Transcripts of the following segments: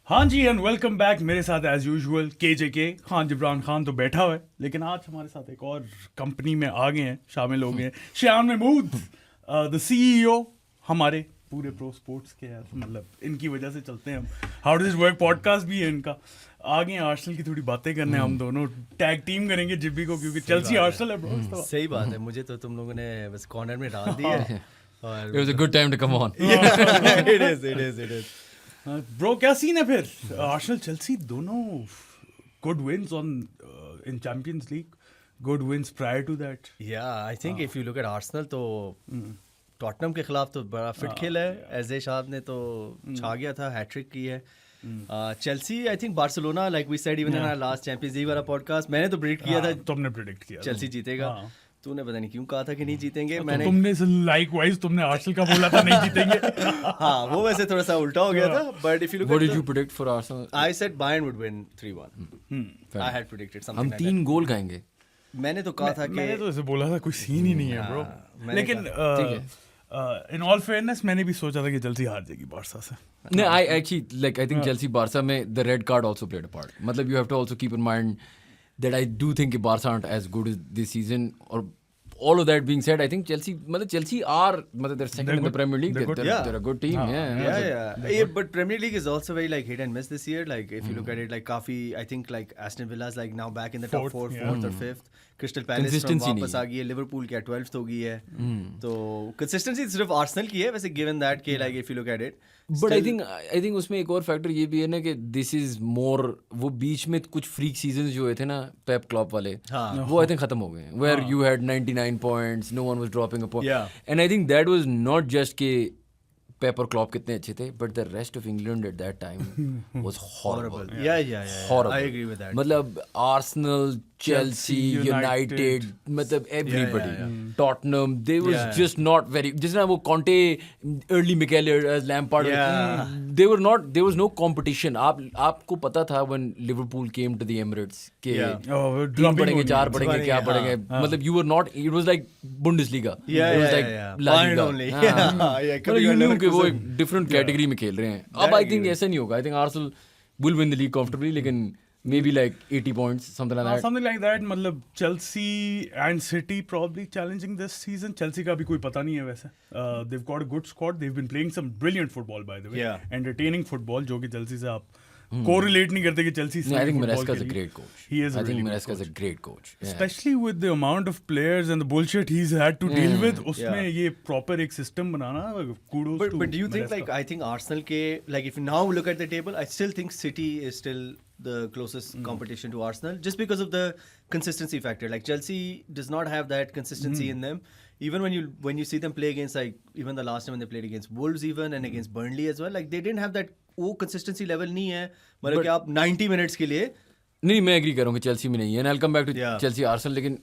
हाँ जी and welcome back. मेरे साथ एज यूजुअल के खान जिब्रान खान तो बैठा हुआ है, लेकिन आज हमारे साथ एक और कंपनी में आ गए हैं, शामिल हो गए हैं श्याम महमूद, द सीईओ हमारे पूरे प्रो स्पोर्ट्स के। यार मतलब इनकी वजह से चलते हैं हम। हाउ डज वर्क पॉडकास्ट भी है इनका। आ गए आर्सेनल की थोड़ी बातें करने, हम दोनों टैग टीम करेंगे जिब्बी को, क्योंकि चेल्सी आर्सेनल है ब्रो। तो सही बात है, मुझे तो तुम लोगों ने बस कॉर्नर में डाल दिया है और It was a good time to come on. it is. Bro क्या सीन है फिर? आर्सेनल चेल्सी दोनों good wins on in Champions League, good wins prior to that. Yeah, I think if you look at Arsenal तो Tottenham के खिलाफ तो बड़ा fit खेला है। एजे साहब ने तो छा गया था, हैट्रिक की है। Chelsea I think Barcelona, like we said even in our last Champions League वाला पॉडकास्ट, मैंने तो प्रेडिक्ट किया था तुमने प्रेडिक्ट किया चेल्सी जीतेगा। तूने पता नहीं क्यों कहा था कि नहीं जीतेंगे। तो मैंने तुमने लाइकवाइज तुमने आर्सेनल का बोला था नहीं जीतेंगे। हाँ, वो वैसे थोड़ा सा उल्टा हो गया था। But if you look What did you predict for Arsenal? I said Bayern would win 3-1. I had predicted something हम like that. 3 गोल खाएंगे. मैंने तो कहा था कि मैंने तो ऐसे बोला था, कोई सीन ही नहीं है ब्रो। मैंने लेकिन इन ऑल फेयरनेस मैंने भी सोचा था कि चेल्सी हार जाएगी बार्सा से। No, I actually like. I think Chelsea Barca में the red card also played a part. मतलब you have to also keep in mind that I do think कि Barca aren't as good as this season. Or all of that being said, I think Chelsea are they're second in the Premier League. They're a good team. Yeah. But Premier League is also very like hit and miss this year. Like if you look at it, like काफी, I think like Aston Villa is like now back in the top fourth or fifth. Crystal Palace वापस आ गई है, Liverpool क्या 12th हो गई है। तो consistency सिर्फ Arsenal की है वैसे, given that कि like if you look at it. But I think उसमें एक और फैक्टर ये भी है ना कि दिस इज मोर, वो बीच में कुछ फ्रीक सीजंस जो हुए थे ना पेप क्लॉप वाले, वो आई थिंक खत्म हो गए, where you had 99 points, no one was dropping a point, and I think that was not just के पेप और क्लॉप कितने अच्छे थे, but the rest of England at that time was horrible. I agree with that. मतलब Arsenal, Chelsea, United, मतलब everybody, Tottenham, they was just not very, जिस ना वो Conte, early Mikel, Lampard, they were not, there was no competition. आपको पता था when Liverpool came to the Emirates के 3 पड़ेंगे, 4 पड़ेंगे, क्या पड़ेंगे, मतलब you were not, it was like Bundesliga, it was like La Liga, you knew कि वो एक डिफरेंट कैटेगरी में खेल रहे हैं। अब आई थिंक ऐसा नहीं होगा, I think Arsenal will win the league comfortably, लेकिन maybe like 80 points, something like that. मतलब Chelsea and City probably challenging this season. Chelsea का भी कोई पता नहीं है वैसे। They've got a good squad. They've been playing some brilliant football by the way. Entertaining football, जो कि Chelsea से आप correlate नहीं करते कि Chelsea से। I think Maresca is a great coach. He is. I think Maresca is a great coach, especially with the amount of players and the bullshit he's had to deal with. उसमें ये proper एक system banana, kudos to But do you think like, I think Arsenal के, like if you now look at the table, I still think City is still the closest competition to Arsenal, just because of the consistency factor. Like Chelsea does not have that consistency in them. Even when you see them play against, like even the last time when they played against Wolves even and against Burnley as well, like they didn't have that, वो consistency level नहीं है, मतलब कि आप 90 minutes के लिए। नहीं, मैं एग्री करूँगा चेल्सी में नहीं है, and I'll come back to Chelsea Arsenal, लेकिन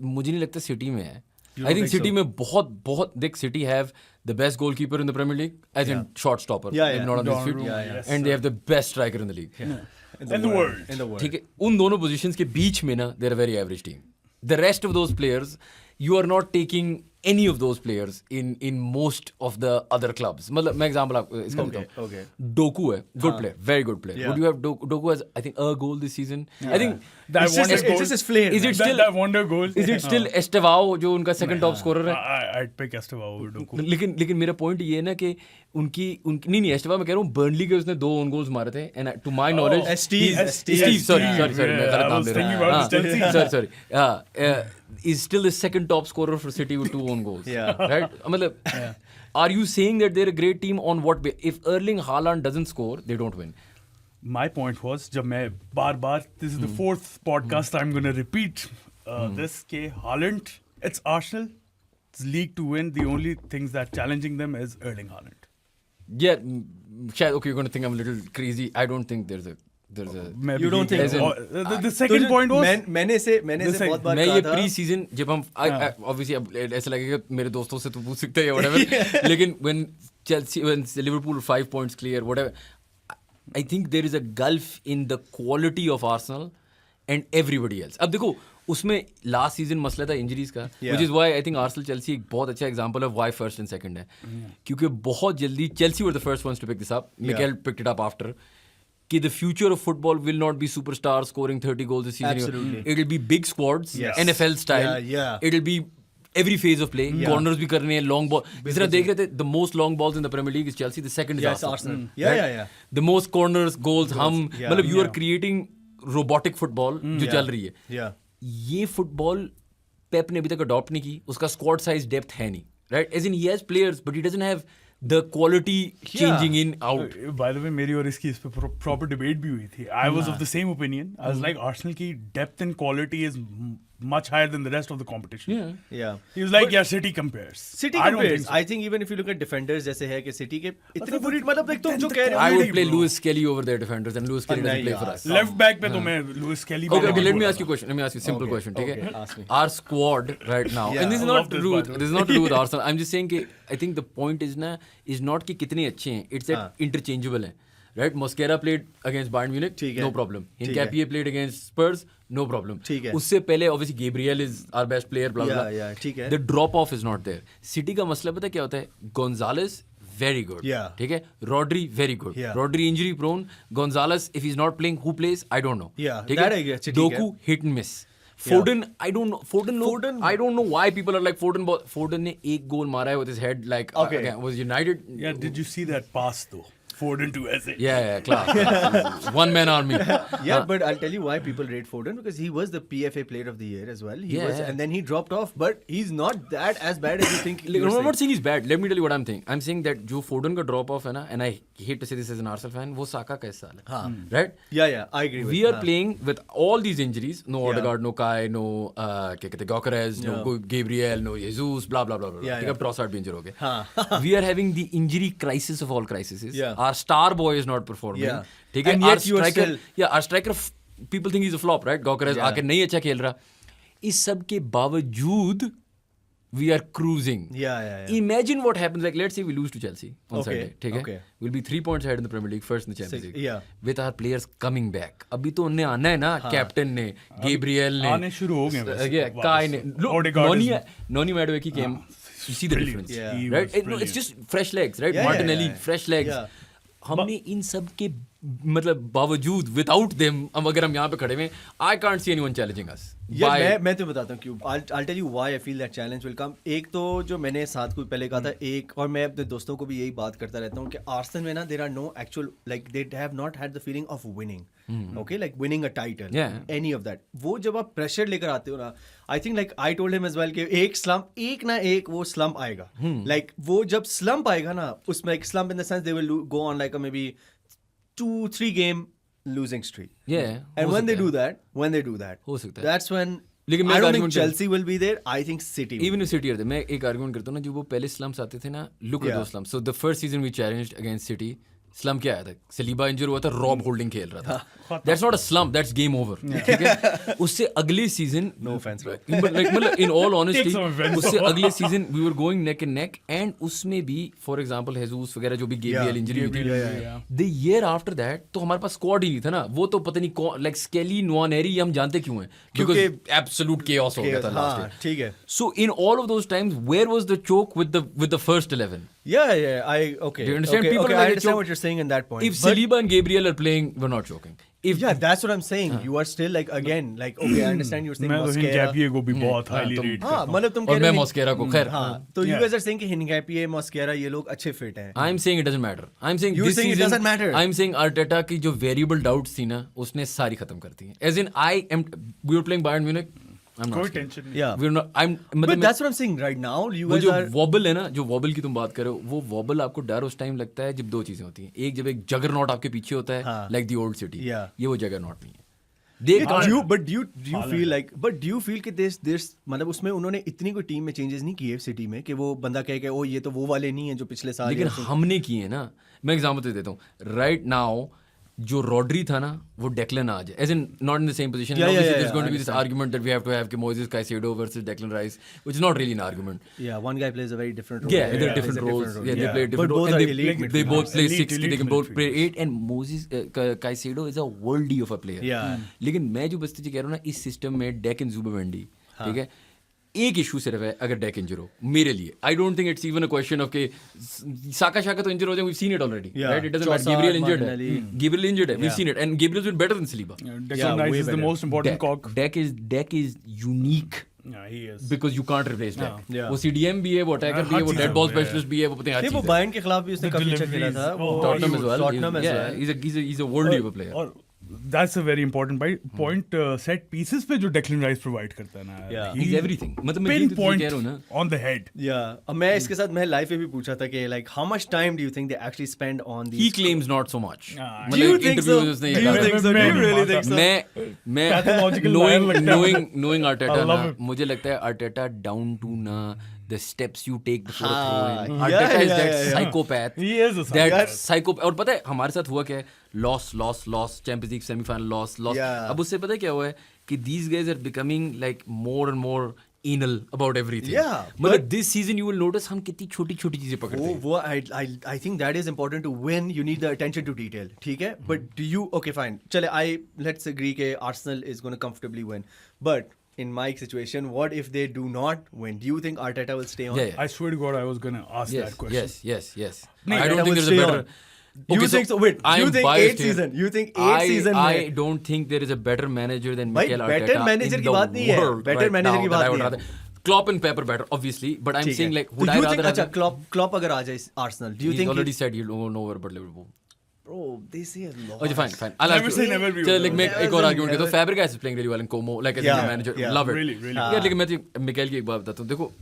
मुझे नहीं लगता सिटी में है। I think City में बहुत देख, City have the best goalkeeper in the Premier League, as in shot stopper, not on his feet, and they have the best striker in the league, in the world. ठीक है, उन दोनों positions के बीच में ना they're a very average team. The rest of those players, you are not taking any of those players in most of the other clubs. मतलब मैं example आपको इसका बताऊँ। Doku है, good player, very good player. Would you have Doku has I think a goal this season? I think that it's just his flair. Is it still that wonder goal? Is it still Estevao जो उनका second top scorer है? I'd pick Estevao over Doku. लेकिन मेरा point ये है ना कि उनकी नहीं Estevao मैं कह रहा हूँ, Burnley के उसने 2 own goals मारे थे, and to my knowledge Steve sorry मैं गलत नाम ले रहा हूँ, sorry is still the second top scorer for City with 2 own goals, right? मतलब are you saying that they're a great team on what if Erling Haaland doesn't score they don't win? My point was, जब मैं बार this is the 4th podcast I'm going to repeat this के Haaland, it's Arsenal's league to win. The only things that challenging them is Erling Haaland. Yeah, okay, you're going to think I'm a little crazy. I don't think there's a You don't think the second point was मैंने से बहुत बार मैं ये pre season जब हम obviously अब ऐसा लगेगा मेरे दोस्तों से तो पूछ सकते हैं whatever, लेकिन when Liverpool 5 points clear whatever, I think there is a gulf in the quality of Arsenal and everybody else. अब देखो उसमें लास्ट सीजन मसला था इंजरीज का, which is why I think Arsenal Chelsea एक बहुत अच्छा एग्जांपल है why first and second है, क्योंकि बहुत जल्दी Chelsea were the first ones to pick this up. Mikel picked it up after. कि the future of football will not be superstars scoring 30 goals this season. Absolutely. It'll be big squads, Yes. NFL style. Yeah. It'll be every phase of play. Corners भी करने हैं, long ball. जिस तरह देख रहे थे, the most long balls in the Premier League is Chelsea. The second is Yes, Arsenal. Right? The most corners, goals, हम Yeah. मतलब you are creating robotic football जो चल रही है. Yeah. ये फुटबॉल पेप ने अभी तक अडॉप्ट नहीं की. उसका स्क्वाड साइज डेप्थ है नहीं. Right? As in he has players, but he doesn't have the quality changing in out. By the way, मेरी और इसकी इस पे proper debate भी हुई थी. I was of the same opinion. I was like, Arsenal की depth and quality is much higher than the rest of the competition. Yeah. He was like, yeah, City compares. City I don't compares. think so. I think even if you look at defenders जैसे है कि City के इतनी बुरी मतलब like तुम जो कह रहे I हो would play Lewis Kelly over their defenders, and Lewis Kelly doesn't play for us. Left back पे तो मैं Lewis Kelly Okay, let me ask you a question. Let me ask you a simple question. ठीक है? ask me. Our squad right now, Yeah. and this is I not love to this, do by with the way. this is not to do with Arsenal. I'm just saying कि I think the point is not कि कितने अच्छे हैं. It's that interchangeable हैं. Right? Mosquera played against Bayern Munich, ठीक है. no problem. ठीक है. Hincapié played against Spurs, no problem. ठीक है. उससे पहले obviously Gabriel is our best player, blah blah. Yeah, ठीक है. The drop off is not there. City का मसला पता है क्या होता है? Gonzalez very good. Yeah. ठीक है? Rodri very good. Yeah. Rodri injury prone. Gonzalez if he's not playing, who plays? I don't know. Yeah, ठीक that है? I get. ठीक है. Doku hit and miss. Foden, I don't know. Foden, I don't know why people are like Foden. Foden ने एक गोल मारा है with his head like Okay. again, was United. Yeah, did you see that pass though? Foden to Eze. Yeah, class. One man army. Yeah, but I'll tell you why people rate Foden because he was the PFA Player of the Year as well. He was, Yeah. and then he dropped off. But he's not that as bad as you think. Like, you're I'm not saying. saying he's bad. Let me tell you what I'm saying. I'm saying that जो Foden का drop off है ना, and I hate to say this as an Arsenal fan, वो साका का हिस्सा है. Right? Yeah, I agree. We with are playing with all these injuries. No Yeah. Odegaard, no Kai, no क्या कहते हैं Gyökeres, no Gabriel, no Jesus, blah blah blah blah. Yeah, ठीक है, yeah. Trossard भी injured हो गए. हाँ. We are having the injury crisis of all crises. Yeah. Our star boy is not performing. Yeah. ठीक है, And our yet you are striker, still- our striker, people think he's a flop, right? Gyökeres Yeah. आके नहीं अच्छा खेल रहा. इस सब के बावजूद we are cruising. Yeah. Imagine what happens. Like, let's say we lose to Chelsea on Okay, Sunday. ठीक है? okay. We'll be 3 points ahead in the Premier League, first in the Champions League. Yeah. With our players coming back. अभी तो उन्हें आना है ना, captain ने, Gabriel ने, आने शुरू हो गए वैसे, yeah, Kai ने. Look, Odegaard is- Noni Madueke came. You see the brilliant. difference, Yeah. He right? was No, it's brilliant. just fresh legs, right? Yeah, Martinelli, yeah. fresh legs. Yeah. हमने इन सब के मतलब बावजूद without them हम अगर हम यहाँ पे खड़े हुए I can't see anyone challenging us. Yeah, मैं तो बताता हूँ क्यों. I'll tell you why I feel that challenge will come. एक तो जो मैंने साथ को पहले कहा था एक और मैं अपने दोस्तों को भी यही बात करता रहता हूँ कि आर्सेनल में ना there are no actual like they have not had the feeling of winning. Okay, like winning a title. Yeah. Any of that. वो जब आप प्रेशर लेकर आते हो ना I think like I told him as well कि एक ना एक वो slump आएगा. Like वो जब slump आएगा ना उसमें एक slump in the sense they will go on like a maybe 2-3 game losing streak. Yeah. And हो when they सकता do है. that, हो सकता है. that's when लेकिन मैं I एक don't think argument Chelsea will be there. I think City. Even if City are there, मैं एक आर्गुमेंट करता हूँ ना जो वो पहले स्लम्स आते थे ना look at Yeah. those slumps. So the first season we challenged against City, slum क्या आया था? सलीबा इंजर हुआ था, रॉब होल्डिंग खेल रहा था. That's not a slump, that's game over. ठीक है? उससे अगले सीजन No offense, bro. मतलब in all honesty Take some offense. उससे अगले season we were going neck and neck and उसमें भी for example Jesus वगैरह जो भी Gabriel इंजरी हुई थी. The year after that तो हमारे पास स्क्वाड ही नहीं था ना. वो तो पता नहीं कौन like Skelly, Nwaneri हम जानते क्यों हैं? Because absolute chaos हो गया था last हाँ, year. ठीक है. So in all of those times, where was the choke with the first 11? Yeah. Okay. Do you understand? Okay, People okay, like I a understand choke. what you're saying in that point. If But- Saliba and Gabriel are playing, we're not choking. If yeah, that's what I'm saying. You are still like again like okay, I understand you're saying मैं तो Mosquera. Hincapié को भी बहुत highly rate हाँ, करता हूँ. मतलब तुम और कह मैं रहे हो Mosquera को खैर. हाँ, तो you Yeah. guys are saying कि Hincapié, Mosquera ये लोग अच्छे fit हैं. I'm saying it doesn't matter. I'm saying You're this saying it season. doesn't matter. I'm saying Arteta की जो variable doubts थी ना, उसने सारी खत्म कर दी हैं. As in we were playing Bayern Munich. I'm not कोई scared. टेंशन नहीं. Yeah. We're not. But मतलब that's what I'm saying right now. You वो guys जो are वॉबल है ना, जो वॉबल की तुम बात कर रहे हो, वो वॉबल आपको डर उस टाइम लगता है जब दो चीजें होती हैं. एक जब एक जगरनॉट आपके पीछे होता है, हाँ. like the old city. Yeah. ये वो जगरनॉट नहीं है. They do can't. you feel कि this मतलब उसमें उन्होंने इतनी कोई टीम में चेंजेस नहीं किए सिटी में कि वो बंदा कहे कि ओ ये तो वो वाले नहीं है जो पिछले साल लेकिन या- हमने किए हैं ना. मैं एग्जांपल देता हूँ. राइट नाउ जो रॉड्री था ना वो डेक्लन आज है. As in not in the same position. Yeah, Obviously yeah, there's going to be I this argument that we have to have कि Moises Caicedo versus Declan Rice, which is not really an argument. Yeah, one guy plays a very different role. Yeah, they're Plays a different roles. Yeah, they Yeah. play different But roles. both And are elite they both play midfielders. 6, they Elite can both play midfielders. 8 and Moses Caicedo is a worldie of a player. Yeah. लेकिन मैं जो बस्ती कह रहा हूँ ना इस system में deck and जुबामेंडी, ठीक है, एक इशू सिर्फ है अगर डेक इंजर हो मेरे लिए I don't think it's even a question of के साका शाका तो इंजर हो जाए we seen it already right it doesn't matter Gabriel injured है Gabriel injured है we've seen it and Gabriel's been better than Saliba Declan Rice is the most important cog. Deck is unique Yeah, he is. because you can't replace Deck Yeah. वो CDM भी है वो attacker भी है वो हर dead चीज़ ball है, specialist भी है वो पता है हर नहीं, वो चीज़ है बायर्न के खिलाफ भी उसने The काफी अच्छा खेला था deliveries, वो Tottenham as well Tottenham as yeah well he's a world level player और that's a very important point set pieces पे जो Declan Rice provide करता है ना Yeah. he's everything मतलब मैं ये तो pinpoint कह रहा हूँ ना on the head. अब मैं इसके साथ मैं लाइव पे भी पूछा था कि like how much time do you think they actually spend on these he claims not so much Do you think so? interview में उसने ये Do you कहा think so? Do you really think so? मैं Pathological liar लगता है. knowing I Arteta love ना it. मुझे लगता है Arteta down to ना the steps you take before हाँ, throwing yeah, Arteta is yeah, that yeah. psychopath He is a that psychopath. psychopath और पता है हमारे साथ हुआ क्या है loss Champions League semi-final loss Yeah. अब उससे पता है क्या हुआ है कि these guys are becoming like more and more anal about everything Yeah, मतलब this season you will notice हम कितनी छोटी चीजें पकड़ते हैं वो I think that is important to win. You need the attention to detail. ठीक है? But do you okay fine? चले let's agree कि Arsenal is going to comfortably win. But in my situation, what if they do not win? Do you think Arteta will stay on? Yeah. I swear to God, I was gonna ask that question. Yes. No, I don't Arteta think will there's a stay better. on. You think so? Wait, I you am think biased eighth here. season? You think eighth season? I don't think there is a better manager than भाई, Mikel better Arteta manager in की the बात नहीं है. world Better right manager now की that I बात would नहीं rather. Klopp and Pepper better, obviously, but I'm ठीक saying है. like तो would I you rather think have? अच्छा Klopp अगर आ जाए Arsenal, do you He's think already said he'll go nowhere but Liverpool. bro they say a lot. Okay, fine. I'll Never ask say you. never be चल, over. like मैं एक और Never, argument करता हूँ. never. Fabregas is playing really well in Como, like as a Yeah, manager. yeah. Love it. Really, really. यार लेकिन मैं तो मिकेल की एक बात बताता हूँ. देखो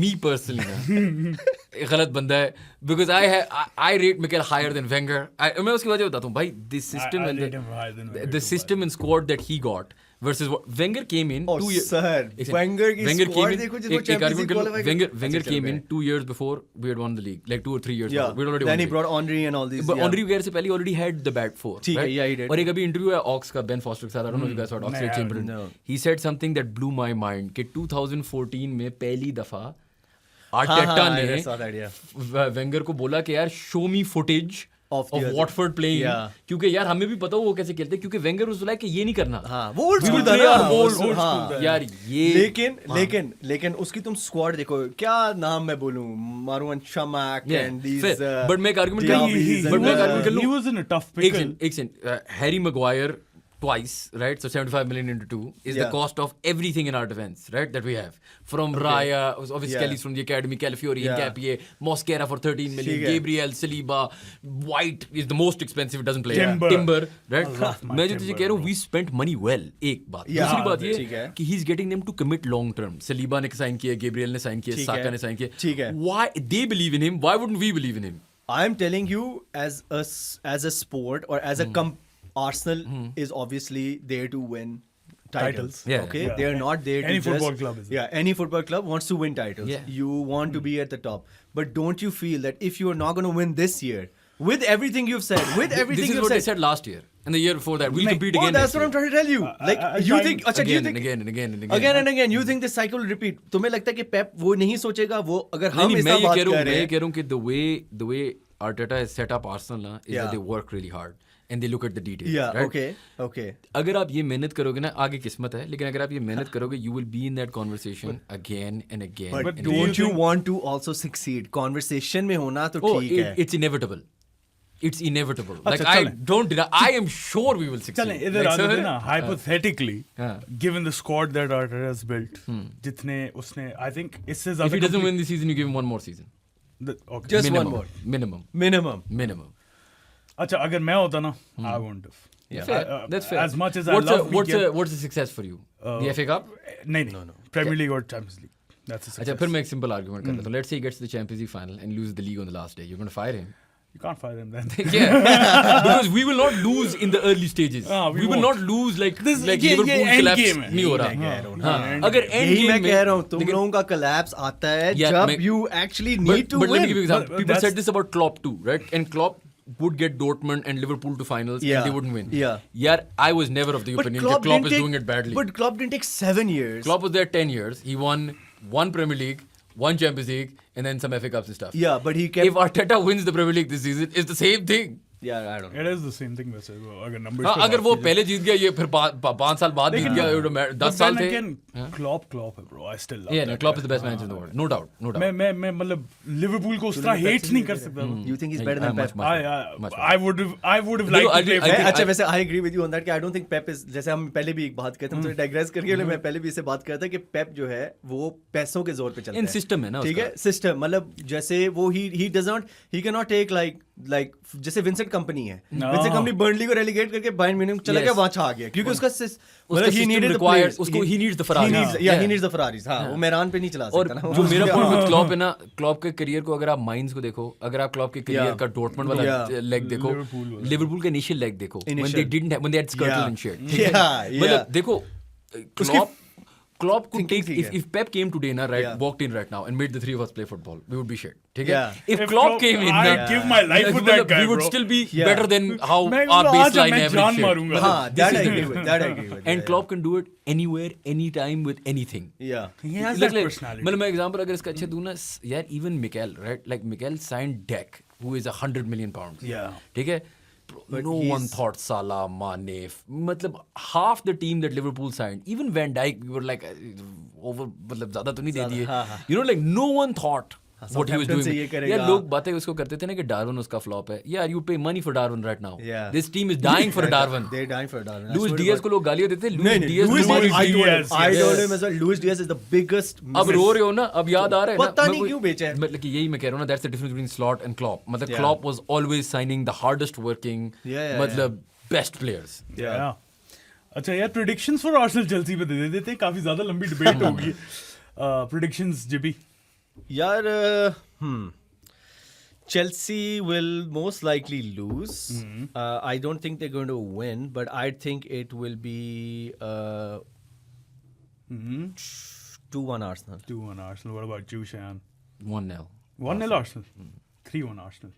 me personally ना एक गलत बंदा है because I rate Mikel higher than Wenger. मैं उसकी वजह बताता हूँ भाई the system I and rate him higher than Wenger the too, system and squad that he got versus what Wenger came in Oh, 2 years. sir. एक second. Wenger की Wenger squad came in देखो जिसको एक Champions argument League कर लो. qualify Wenger अच्छा, चल came in रहा 2 years before we had won the league, like 2 or 3 years. Yeah. before. We had already Then won he the brought Henry and all these. But yeah. Henry वगैरह से पहले already had the bat four. ठीक है, right? yeah, he did. और एक अभी interview है aux का Ben Foster के साथ. I don't know if you guys heard Oxlade I Chamberlain. No. He said something that blew my mind कि 2014 में पहली दफा हाँ, Arteta I saw that, yeah. ने वेंगर को बोला कि यार show me footage Of of the other- Watford playing Yeah. क्योंकि यार हमें भी पता हो वो कैसे खेलते हैं क्योंकि वेंगर उस बोला कि ये नहीं करना. हाँ वो old We school will था play ना our ball, old old हाँ. school था. यार ये लेकिन उसकी तुम स्क्वाड देखो क्या नाम मैं बोलूं मारुआन शमाक Yeah, and these fair. But मैं एक argument Diabys कर लूं. and, But मैं एक argument कर He लूं. was in a tough एक pickle. second. Harry Maguire twice, right? So 75 million into 2 is the Yeah. cost of everything in our defense, right? That we have. From Raya, obviously Yeah. Kelly's from the academy, Calafiori, Yeah. Nketiah, Mosquera for 13 million, ठीक है. Gabriel, Saliba, White is the most expensive, doesn't play. Timber. Right? I love my मैं जो तुझे Timber, कह रहा हूँ, bro. we spent money well. एक बात. Yeah, दूसरी बात ठीक ये है. कि he's getting them to commit long term. Saliba ने साइन किया, Gabriel ने साइन किया, ठीक Saka है. ने साइन किया. ठीक है. Why they believe in him? Why wouldn't we believe in him? I'm telling you as a sport or as a Arsenal is obviously there to win titles. Yeah, Okay, yeah. they are not there to Any just, football club is yeah, any football club wants to win titles. Yeah. You want to be at the top, but don't you feel that if you are not going to win this year, with everything you've said, with everything This is you've what they said, said last year and the year before that. We'll Nahin. compete oh, again. that's next what I'm year. trying to tell you. Like you think, अच्छा, do you Again think and again and again and again. again and again, you think this cycle will repeat? तुम्हें लगता है कि पेप वो नहीं सोचेगा वो अगर नहीं हम नहीं इस मैं ये बात कह रहा हूँ कर मैं रहे ये हैं कह रहा हूँ कि the way Arteta has set up Arsenal ना is Yeah. that they work really hard and they look at the details. Yeah, right? okay. अगर आप ये मेहनत करोगे ना आगे किस्मत है लेकिन अगर आप ये मेहनत करोगे you will be in that conversation again and again. But and do don't you you think- want to also succeed? Conversation में होना तो oh, ठीक है. it's inevitable. It's inevitable. Like अच्छा, I चलें. don't deny. I am sure we will succeed. चलें इधर Like, आ जाते sir, ना hypothetically हाँ. given the squad that Arteta has built जितने उसने I think इससे if ज़्यादा he doesn't win this season, you give him one more season. okay. Just Minimum. one more. Minimum. Minimum. अच्छा अगर मैं होता ना I wouldn't have. Yeah. Fair. That's fair. As much as I what's love what's a success for you? The FA Cup? नहीं Premier League और Champions League. That's a अच्छा success. फिर मैं एक सिंपल आर्गुमेंट कर लेता हूँ. Let's say he gets to the Champions League final and loses the league on the last day. You're going to fire him? You can't fire him then. Yeah, because we will not lose in the early stages. we will won't. not lose like This- like ये Liverpool end collapse game है. नहीं हो मैं कह रहा. रहा हूँ. हाँ, end अगर end यही game मैं में कह रहा हूँ तुम लेकिन- लोगों का collapse आता है Yeah, जब मैं- you actually need to but let me give you win. an example. But People that's- said this about Klopp too, right? And Klopp would get Dortmund and Liverpool to finals Yeah, and they wouldn't win. yeah. Yeah, I was never of the But opinion that Klopp didn't is take- doing it badly. But Klopp didn't take 7 years. Klopp was there 10 years. He won one Premier League, one Champions League, and then some FA Cups and stuff. Yeah, but he kept. If Arteta wins the Premier League this season, it's the same thing. Yeah, I don't know. It is the same thing वैसे अगर numbers हाँ, पे अगर बात वो की जाए। पहले जीत गया ये फिर 5 साल बाद जीत गया, 10 But साल then थे. again, Klopp है bro. I still love Yeah, no, that Klopp guy. is the best manager in the world, no doubt, no doubt. मैं मतलब लिवरपूल को उस तरह हेट नहीं कर सकता. You think he's better than Pep? Much I would have देखो, liked to play. I think- अच्छा वैसे I agree with you on that कि I don't think Pep is, जैसे हम पहले भी एक बात कहते हैं, हम डाइग्रेस करके मैं पहले भी इससे बात करता कि पेप जो है वो पैसों के जोर पे चलता In है. system है ना ठीक उसका. है, सिस्टम मतलब जैसे वो ही does not, he can not take like जैसे विंसेंट कंपनी है. विंसेंट कंपनी बर्नली को रेलीगेट करके बायर्न म्यूनिख चला गया, Yes. वहां आ गया क्योंकि उसका उसका system requires- उसको he needs the Ferraris. he needs the Ferraris. हाँ, वो मैरान पे नहीं चला और सकता ना. जो मेरा पॉइंट विद क्लॉप है ना, क्लॉप के करियर को अगर आप माइंस को देखो, अगर आप क्लॉप के करियर Yeah. का डॉर्टमंड वाला Yeah. लेग देखो, लिवरपूल का इनिशियल लेग देखो, when they had Skirtle Yeah. and shit. Yeah, मतलब yeah. देखो, Klopp could take, if Pep came today na, right, Yeah. walked in right now and made the three of us play football, we would be shit. ठीक है? Yeah. If Klopp came in, I'd na, give my life for that guy, we would bro. still be Yeah. better than how मैं our आज baseline मैं average जान shit. मारूंगा. हाँ, that I is- agree with. That I agree with. And Klopp can do it anywhere, anytime, with anything. Yeah. He has Look, that like, personality. मतलब मैं example अगर इसका अच्छा दूं ना यार, even Mikel, right, like Mikel signed Deck, who is 100 million pounds. Yeah. ठीक है. But No one thought Salah, Mane, मतलब half the team that Liverpool signed, even Van Dijk, we were like over, मतलब ज़्यादा तो नहीं दे दिए. हाँ, हाँ. You know, like no one thought what he was Southampton से doing. ये करेगा. यार लोग बातें उसको करते थे ना कि डार्विन उसका फ्लॉप है. यार you pay money for Darwin right now. Yeah. This team is dying for Darwin. They're dying for Darwin. I Luis swear to Diaz God. को लोग गालियाँ देते थे. नहीं, Luis Diaz Luis को Diaz, I told him. Yes, I yes. told him as well. Luis Diaz is the biggest. अब रो रहे हो ना, अब याद आ रहा है ना. पता मैं नहीं कोई- क्यों बेचा है. मतलब कि यही मैं कह रहा हूँ ना, that's the difference between Slot and Klopp. मतलब Yeah. Klopp was always signing the hardest working, Yeah, मतलब best players. Yeah. अच्छा यार, predictions for Arsenal Chelsea पे दे देते हैं, काफी ज्यादा लंबी डिबेट होगी. Predictions JB. यार Chelsea will most likely lose. I don't think they're going to win, but I think it will be 2-1 Arsenal. 2-1 Arsenal. What about you, Shayan? 1-0 1-0 Arsenal. 3-1 Arsenal.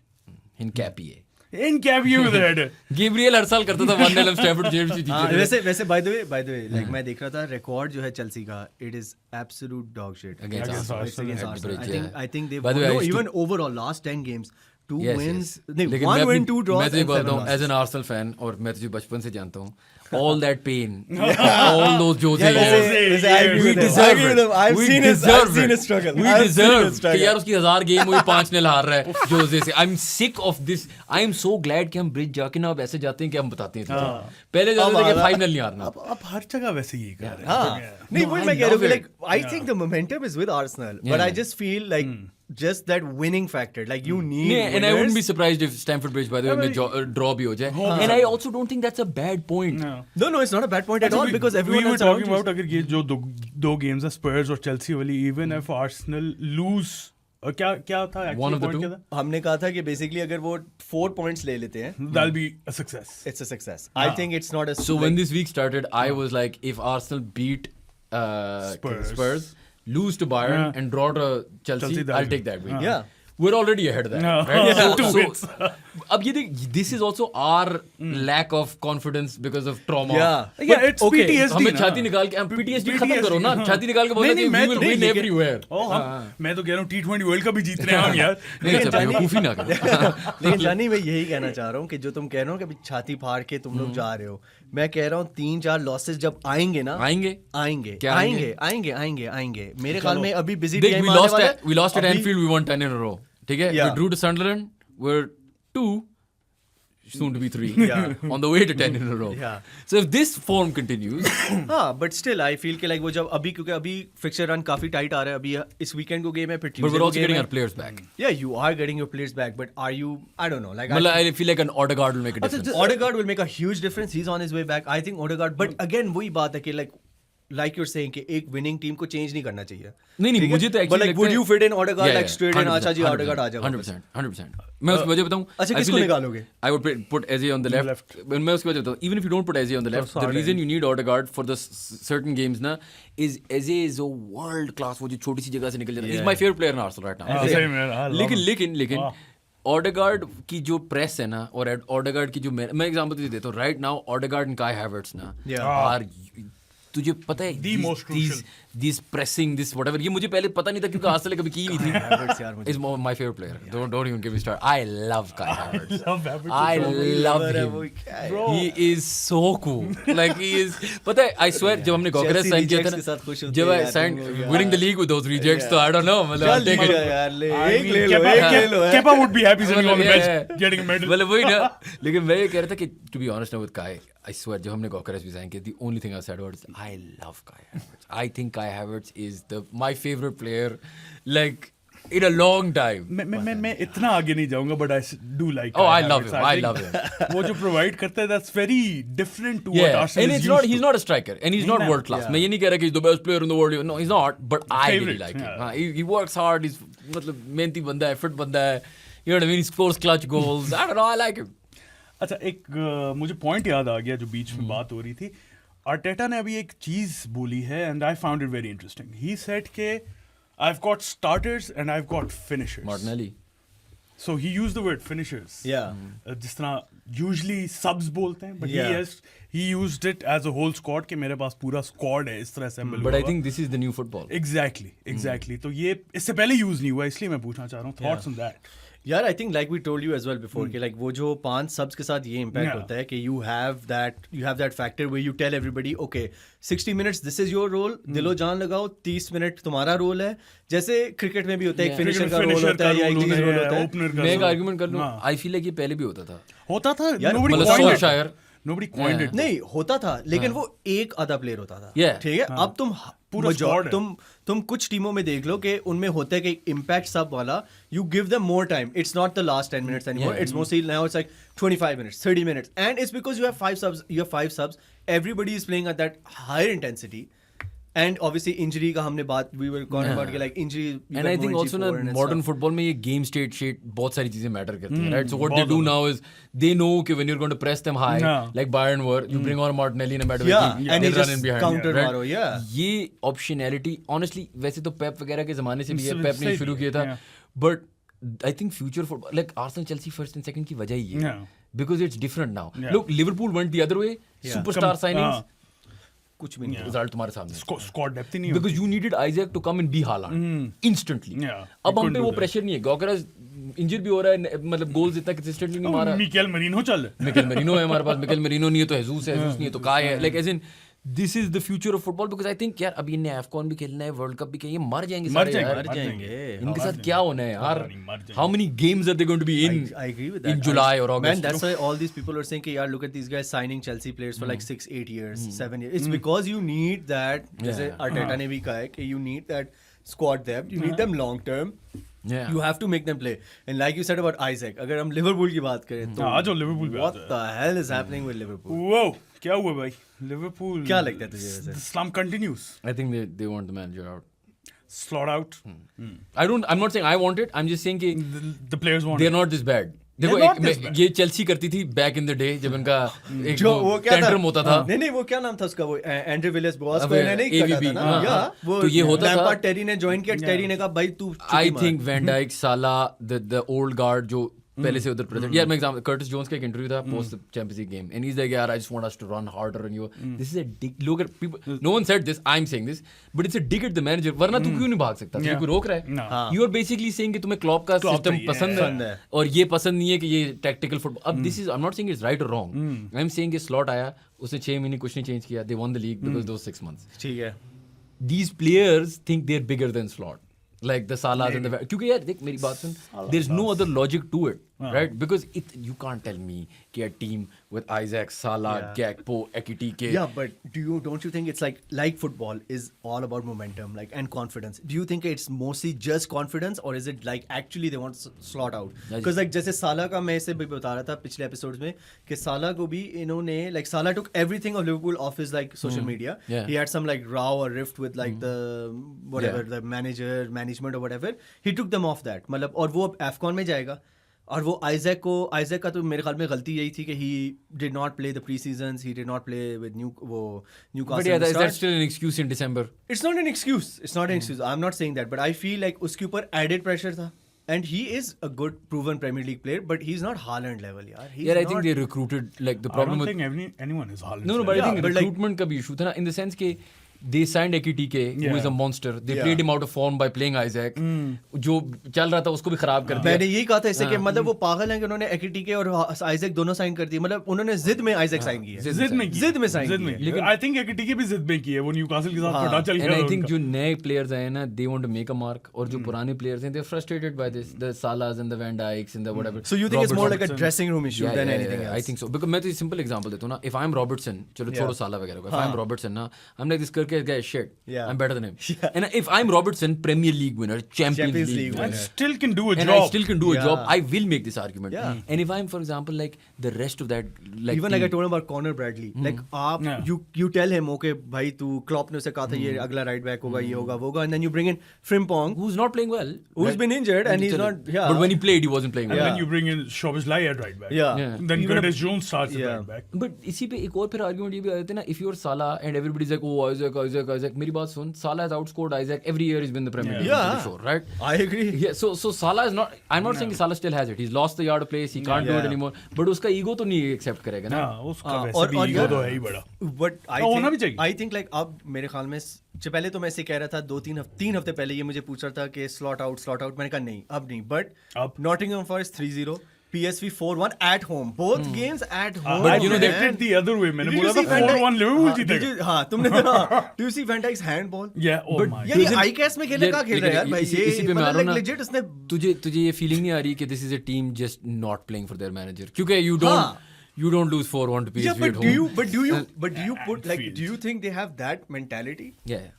in Capier. In Capier with the header. Gabriel हर साल करता था 1-0 Stamford Bridge जीत हाँ, जीते थे. वैसे by the way, like मैं देख रहा था रिकॉर्ड जो है चेल्सी का, it is absolute dog shit. Against Against Arsenal. It's against At the Arsenal. Bridge, I think they've By the way, I no, used to- even overall last 10 games, 2 Yes, wins, yes. नहीं, लेकिन 1 मैं win, अपनी- 2 draws मैं तुझे and 7 बताता हूँ, losses. as an Arsenal fan, और मैं तुझे बचपन से जानता हूँ, all that pain, all those Jose Yeah, years, listen, I agree we with him. I deserve agree with it. him. I've We seen his deserve struggle. We I've seen his deserve struggle. कि यार उसकी 1000 game हुई 5-0 हार रहा है जोसे से. I'm sick of this. I am so glad कि हम ब्रिज जाके ना अब ऐसे जाते हैं कि हम बताते हैं तुझे. पहले जाते थे कि फाइनल नहीं हारना. अब हर जगह वैसे ही कर रहे हैं. हाँ, नहीं, No, वही I मैं कह रहा हूँ कि love like I think the momentum is with Arsenal, but Yeah. I just feel like just that winning factor, like you need. Yeah, and I wouldn't be winners. surprised if Stamford Bridge, by the way, में draw भी हो जाए. And I also don't think that's a bad point. No. No, it's not a bad point at अच्छा, all because everyone we were else around talking you- about अगर ये जो दो games है Spurs और Chelsea वाली, even if Arsenal lose, क्या था actually One of the point two? क्या था? हमने कहा था कि basically अगर वो 4 points ले लेते हैं, That'll be a success. it's a success. I think it's not a. So when this week started, I was like, if Arsenal beat Spurs, lose to Bayern, Yeah. and draw to Chelsea, Chelsea, that'll I'll be- take that win. Yeah. We're already ahead of that. No. Right? Yeah. Two So, wins. अब ये देख, this is also our lack of confidence because of trauma. Yeah. Yeah, it's okay, PTSD हमें ना. छाती निकाल के हम PTSD खत्म करो ना. छाती निकाल के बोलना नहीं, कि मैं we will तो- win नहीं, everywhere. मैं तो कह रहा हूँ T20 वर्ल्ड कप भी जीत रहे हैं हम यार. नहीं अच्छा बेवकूफी ना करो. लेकिन जानी मैं यही कहना चाह रहा हूँ कि जो तुम कह रहे हो कि अभी छाती फाड़ के तुम लोग जा रहे हो, मैं कह रहा हूँ 3-4 लॉसेस जब आएंगे ना, आएंगे? क्या आएंगे मेरे ख्याल में अभी बिजी They- टाइम we आने lost वाला at we lost at अभी- Anfield. We won 10 in a row. ठीक है? Yeah. We drew to Sunderland. We're 2, soon to be 3. Yeah. On the way to 10 in a row. Yeah. So if this form continues, हाँ, but still I feel कि like वो जब अभी, क्योंकि अभी fixture run काफी टाइट आ रहा है, अभी इस वीकेंड को गेम है, फिर but we're Tuesday also को getting game our players back. है. Yeah, you are getting your players back, but are you? I don't know. Like मतलब I feel like an Odegaard will make a difference. Odegaard will make a huge difference. He's on his way back. I think Odegaard, but again वही बात है कि like you're saying कि एक winning team को change नहीं करना चाहिए. नहीं ठीक है? मुझे तो But actually like, would लगता you है- fit in Odegaard Yeah, like yeah, straight in 100%, आचा जी Odegaard आ जाओ? 100%. मैं उसकी वजह बताऊं. अच्छा, I किसको feel like निकालोगे? I would put Eze on the left. मैं उसकी वजह बताऊं. Even if you don't put Eze on the left, the reason you need Odegaard for the certain games ना is Eze is a world class. वो जो छोटी सी जगह से निकल जाता है. He's my favorite player in Arsenal right now. Same man. I love him. लेकिन Odegaard की जो प्रेस है ना, और Odegaard की जो मैं एग्जांपल तुझे देता हूँ. Right now Odegaard and Kai Havertz ना Yeah. are तुझे पता है The most crucial. this pressing, this whatever. ये मुझे पहले पता नहीं था क्योंकि आर्सेनल कभी की ही नहीं थी. Havertz यार मुझे Is my favorite player. Don't even get me started. I love Kai Havertz. love Havertz. I love है him. वो क्या है? Bro. He is so cool. Like he is. पता है? I swear जब हमने Gokeres Chelsea sign किया था rejects के साथ खुश ना, होते जब हैं I यार, signed तुम लोग यार. winning the league with those rejects, तो I don't know. मतलब I'll चल take मजा it. यार ले I एक mean, ले लो Kepa- एक ले लो Kepa would be happy sitting on the मतलब, bench getting a medal. मतलब वही ना. लेकिन मैं ये कह रहा था कि to be honest now with Kai, I swear जब हमने Gokeres भी sign किया, the only thing I said was I love Kai Havertz. I think Kai Havertz is my favorite player like in a long time. मैं इतना आगे नहीं जाऊंगा but I do like Oh, Kai I love Havertz. him. I think love him. वो जो provide करता है that's very different to what Yeah, Arsenal and is it's used not. to. He's not a striker, and he's not नहीं, world class. yeah. मैं ये नहीं कह रहा कि he's the best player in the world. No, he's not. But I really Favorite, like him. yeah. हाँ, he works hard. He's मतलब मेहनती बंदा है, fit बंदा है. You know what I mean? He scores clutch goals. I don't know. I like him. अच्छा एक मुझे पॉइंट याद आ गया जो बीच Hmm. में बात हो रही थी. आर्टेटा ने अभी एक चीज बोली है and I found it very interesting. He said के I've got starters and I've got finishers. Martinelli. So he used the word finishers. Yeah. जिस तरह usually subs बोलते हैं, but Yeah. he used it as a whole squad कि मेरे पास पूरा squad है इस तरह assemble But हुआ I हुआ. think this is the new football. Exactly. तो ये इससे पहले यूज नहीं हुआ इसलिए मैं पूछना चाह रहा हूँ thoughts on that. यार I think like we told you as well before कि लाइक वो जो 5 सब्स के साथ ये इम्पैक्ट Yeah. होता है कि you have that factor way you tell everybody okay 60 minutes this is your role, दिलो जान लगाओ, 30 मिनट तुम्हारा रोल है. जैसे क्रिकेट में भी होता है एक Yeah. फिनिशर का रोल Finisher होता है या एक role चीज रोल है, होता है. opener का मैं एक role. आर्गुमेंट कर लूँ. हाँ. I feel like ये पहले भी होता था. होता था यार, nobody मतलब coined it. Solskjaer. Nobody coined it. नहीं होता था लेकिन वो एक आधा प्लेयर होता था. Yeah. ठीक है. अब तुम पूरा squad है. तुम कुछ टीमों में देख लो कि उनमें होता है कि इम्पैक्ट सब वाला you give them more time. It's not the last 10 minutes anymore. Yeah. It's mostly now it's like 25 minutes, 30 minutes, and it's because you have 5 subs. Everybody is playing at that higher intensity. And obviously injury का हमने बात we were talking about कि like injury. you And I got think more also injury ना for and modern stuff. football में ये game state shit बहुत सारी चीजें matter करती हैं, right? So what they बहुत do ज़्यादा. now is they know कि when you're going to press them high, Yeah. like Bayern were, you bring on Martinelli in a matter Yeah, of and they he run just in behind, counter right? मारो, yeah. ये optionality, honestly, वैसे तो पेप वगैरह के जमाने से भी है, सही- पेप ने सही शुरू भी किया है, था, yeah. but I think future football, like Arsenal, Chelsea first and second की वजह ही है, Yeah. because it's different now. Yeah. Look, Liverpool went the other way, Yeah. superstar signings, हाँ. कुछ भी नहीं. result तुम्हारे सामने. Squad depth ही नहीं Because होती. you needed Isaac to come and be Haaland instantly. Yeah, अब he हम couldn't पे do वो that. प्रेशर नहीं है. Gokeres इंजर भी हो रहा है, मतलब गोल्स इतना कंसिस्टेंटली नहीं मारा. मिकेल मरीनो चल. मिकेल मेरिनो है हमारे पास. मिकेल मेरिनो नहीं है तो हेजूस है, हेजूस नहीं है तो काय है. Like as in this is the future of football. Because I think यार अभी इन्हें एफकॉन भी खेलना है, वर्ल्ड कप भी खेलना है, ये मर जाएंगे मर सारे जाएंगे, यार. मर जाएंगे. इनके साथ क्या होना है यार? नहीं, मर जाएंगे. How many games are they going to be in I agree with that. in July or Man, August? that's why all these people are saying, "Ki, yaar, look at these guys signing Chelsea players for like 6-8 years, 7 years." It's because you need that. जैसे Yeah. Arteta ने भी कहा है कि you need that squad depth. You need them long term. Yeah. You have to make them play. And like you said about Isaac, अगर हम Liverpool की बात करें तो हाँ, आ जाओ लिवरपूल पे आ what the hell is happening with Liverpool? Whoa, क्या हुआ भाई? लिवरपूल. क्या लगता है तुझे वैसे? The slump continues. I think they want the manager out. Slot out. I'm not saying I want it. I'm just saying कि The players want. they're not this bad. देखो not this bad. ये Chelsea करती थी back in the day जब इनका एक जो वो क्या था? टेंट्रम होता था. नहीं नहीं वो क्या नाम था उसका वो एंड्रे विलियर्स बॉस को अबे, इन्होंने नहीं कटा AVB, था ना. हाँ, या हाँ. वो तो ये होता था. लैम्पार्ड टेरी ने ज्वाइन किया. टेरी ने कहा भाई तू आई थिंक वैन डाइक, साला, द ओल्ड गार्ड जो पहले से उधर प्रेजेंट. यार मैं एग्जांपल कर्टिस जोन्स का एक इंटरव्यू था post Champions League game and he is like यार I just want us to run harder and you this is a dig. लोग people no one said this, I am saying this, but it's a dig at the manager. वरना तू क्यों नहीं भाग सकता? तुझे कोई रोक रहा है? हाँ. यू आर बेसिकली सेइंग कि तुम्हें क्लॉप का सिस्टम चाहिए, पसंद पसंद है है. और ये पसंद नहीं है कि ये टैक्टिकल फुटबॉल. अब this is I am not saying it's right और रॉन्ग. आई एम सेइंग कि स्लॉट आया, उसने 6 महीने कुछ नहीं चेंज किया. They won the league because those 6 months. ठीक है. These players think they're bigger than Slot. Like the Salahs and the... क्योंकि यार देख मेरी बात सुन, there's no other logic to it, right? Because you can't tell me कि a team with Isaac, Salah, Gakpo, Ekitike... Yeah, but don't you think it's like football is all about momentum, like, and confidence? Do you think it's mostly just confidence, or is it like actually they want slot out? Because like जैसे साला का मैं इसे भी बता रहा था पिछले एपिसोड्स में कि साला को भी इन्होंने like साला took everything of Liverpool off his like social media. Yeah. He had some like row or rift with like the whatever the management or whatever. He took them off that. मतलब और वो अब AFCON में जाएगा. और वो Isaac का तो मेरे ख्याल में गलती यही थी कि he did not play the pre-seasons, he did not play with Newcastle. But yeah, that's still an excuse in December. It's not an excuse. It's not an excuse. I'm not saying that, but I feel like उसके ऊपर added pressure था. And he is a good proven Premier League player, but he's not Haaland level, yaar. He's Yeah, I not, think they recruited like the I problem don't with... think anyone is Haaland. No, but I Yeah, think but like- recruitment का भी issue था ना, in the sense कि they signed Ekitike, who is a monster. They played him out of form by playing Isaac. जो चल रहा था उसको भी खराब कर दिया. मैंने यही कहा था इससे कि मतलब वो पागल हैं कि उन्होंने एकिटिके और आइजैक दोनों साइन कर दिए. मतलब उन्होंने जिद में आइजैक साइन किया. जिद में साइन किया. लेकिन आई थिंक एकिटिके भी जिद में की है. वो न्यूकासल के साथ पता चल गया. And I think जो नए players आए ना, they want to make a mark. और जो पुराने players हैं, they're frustrated by this. The Salahs and the Van Dijks and the whatever. So you think it's more like a dressing room issue than anything else? I think so. Because मैं तो simple example देता हूँ ना. If I'm Robertson, चलो छोड़ो साला वगैरह को. If I'm Robertson ना, I'm like this Kirk guy is shit. I'm better than him. And if I'm Robertson, Premier League winner, Champions League winner, and still can do a job. And I still can do a job. I will make this argument. And if I'm, for example, like the rest of that, like even like I told him about Conor Bradley, like आप you tell him, okay, भाई तू Klopp ने उसे कहा था ये अगला right back होगा, ये होगा, वो होगा, and then you bring in Frimpong, who's not playing well, who's been injured and he's not. But when he played, he wasn't playing well. And then you bring in Szoboszlai at right back. Then Even Curtis Jones starts at right back. But इसी पे एक और फिर argument ये भी आ जाता है ना, if you're Salah and everybody's like, oh Isaac, मेरी बात सुन, Salah has outscored Isaac every year he's been in the Premier League. Sure, right? I agree. Yeah, so Salah is not. I'm not saying Salah still has it. He's lost the yard of place. He can't do it anymore. But उसका ego तो नहीं accept करेगा ना. उसका वैसे भी ego तो है ही बड़ा. But I think like अब मेरे ख्याल में पहले तो मैं ऐसे कह रहा था 3 हफ्ते पहले ये मुझे पूछ रहा था कि slot out. मैंने कहा नहीं, अब नहीं. But Nottingham Forest 3-0. PSV 4-1 at home. Both games at home. But you know they did the other way. मैंने बोला था 4-1 लिवरपूल जीतेगा. हाँ, तुमने देखा. Do you see Van Dijk's handball? Yeah, oh my. यार ये ICAS में खेलने का खेल रहा है यार भाई. इसी पे मैं आ रहा हूँ ना. legit उसने तुझे ये feeling नहीं आ रही कि this is a team just not playing for their manager. क्योंकि you don't lose 4-1 to PSV at home. But do you put like do you think they have that mentality? Yeah.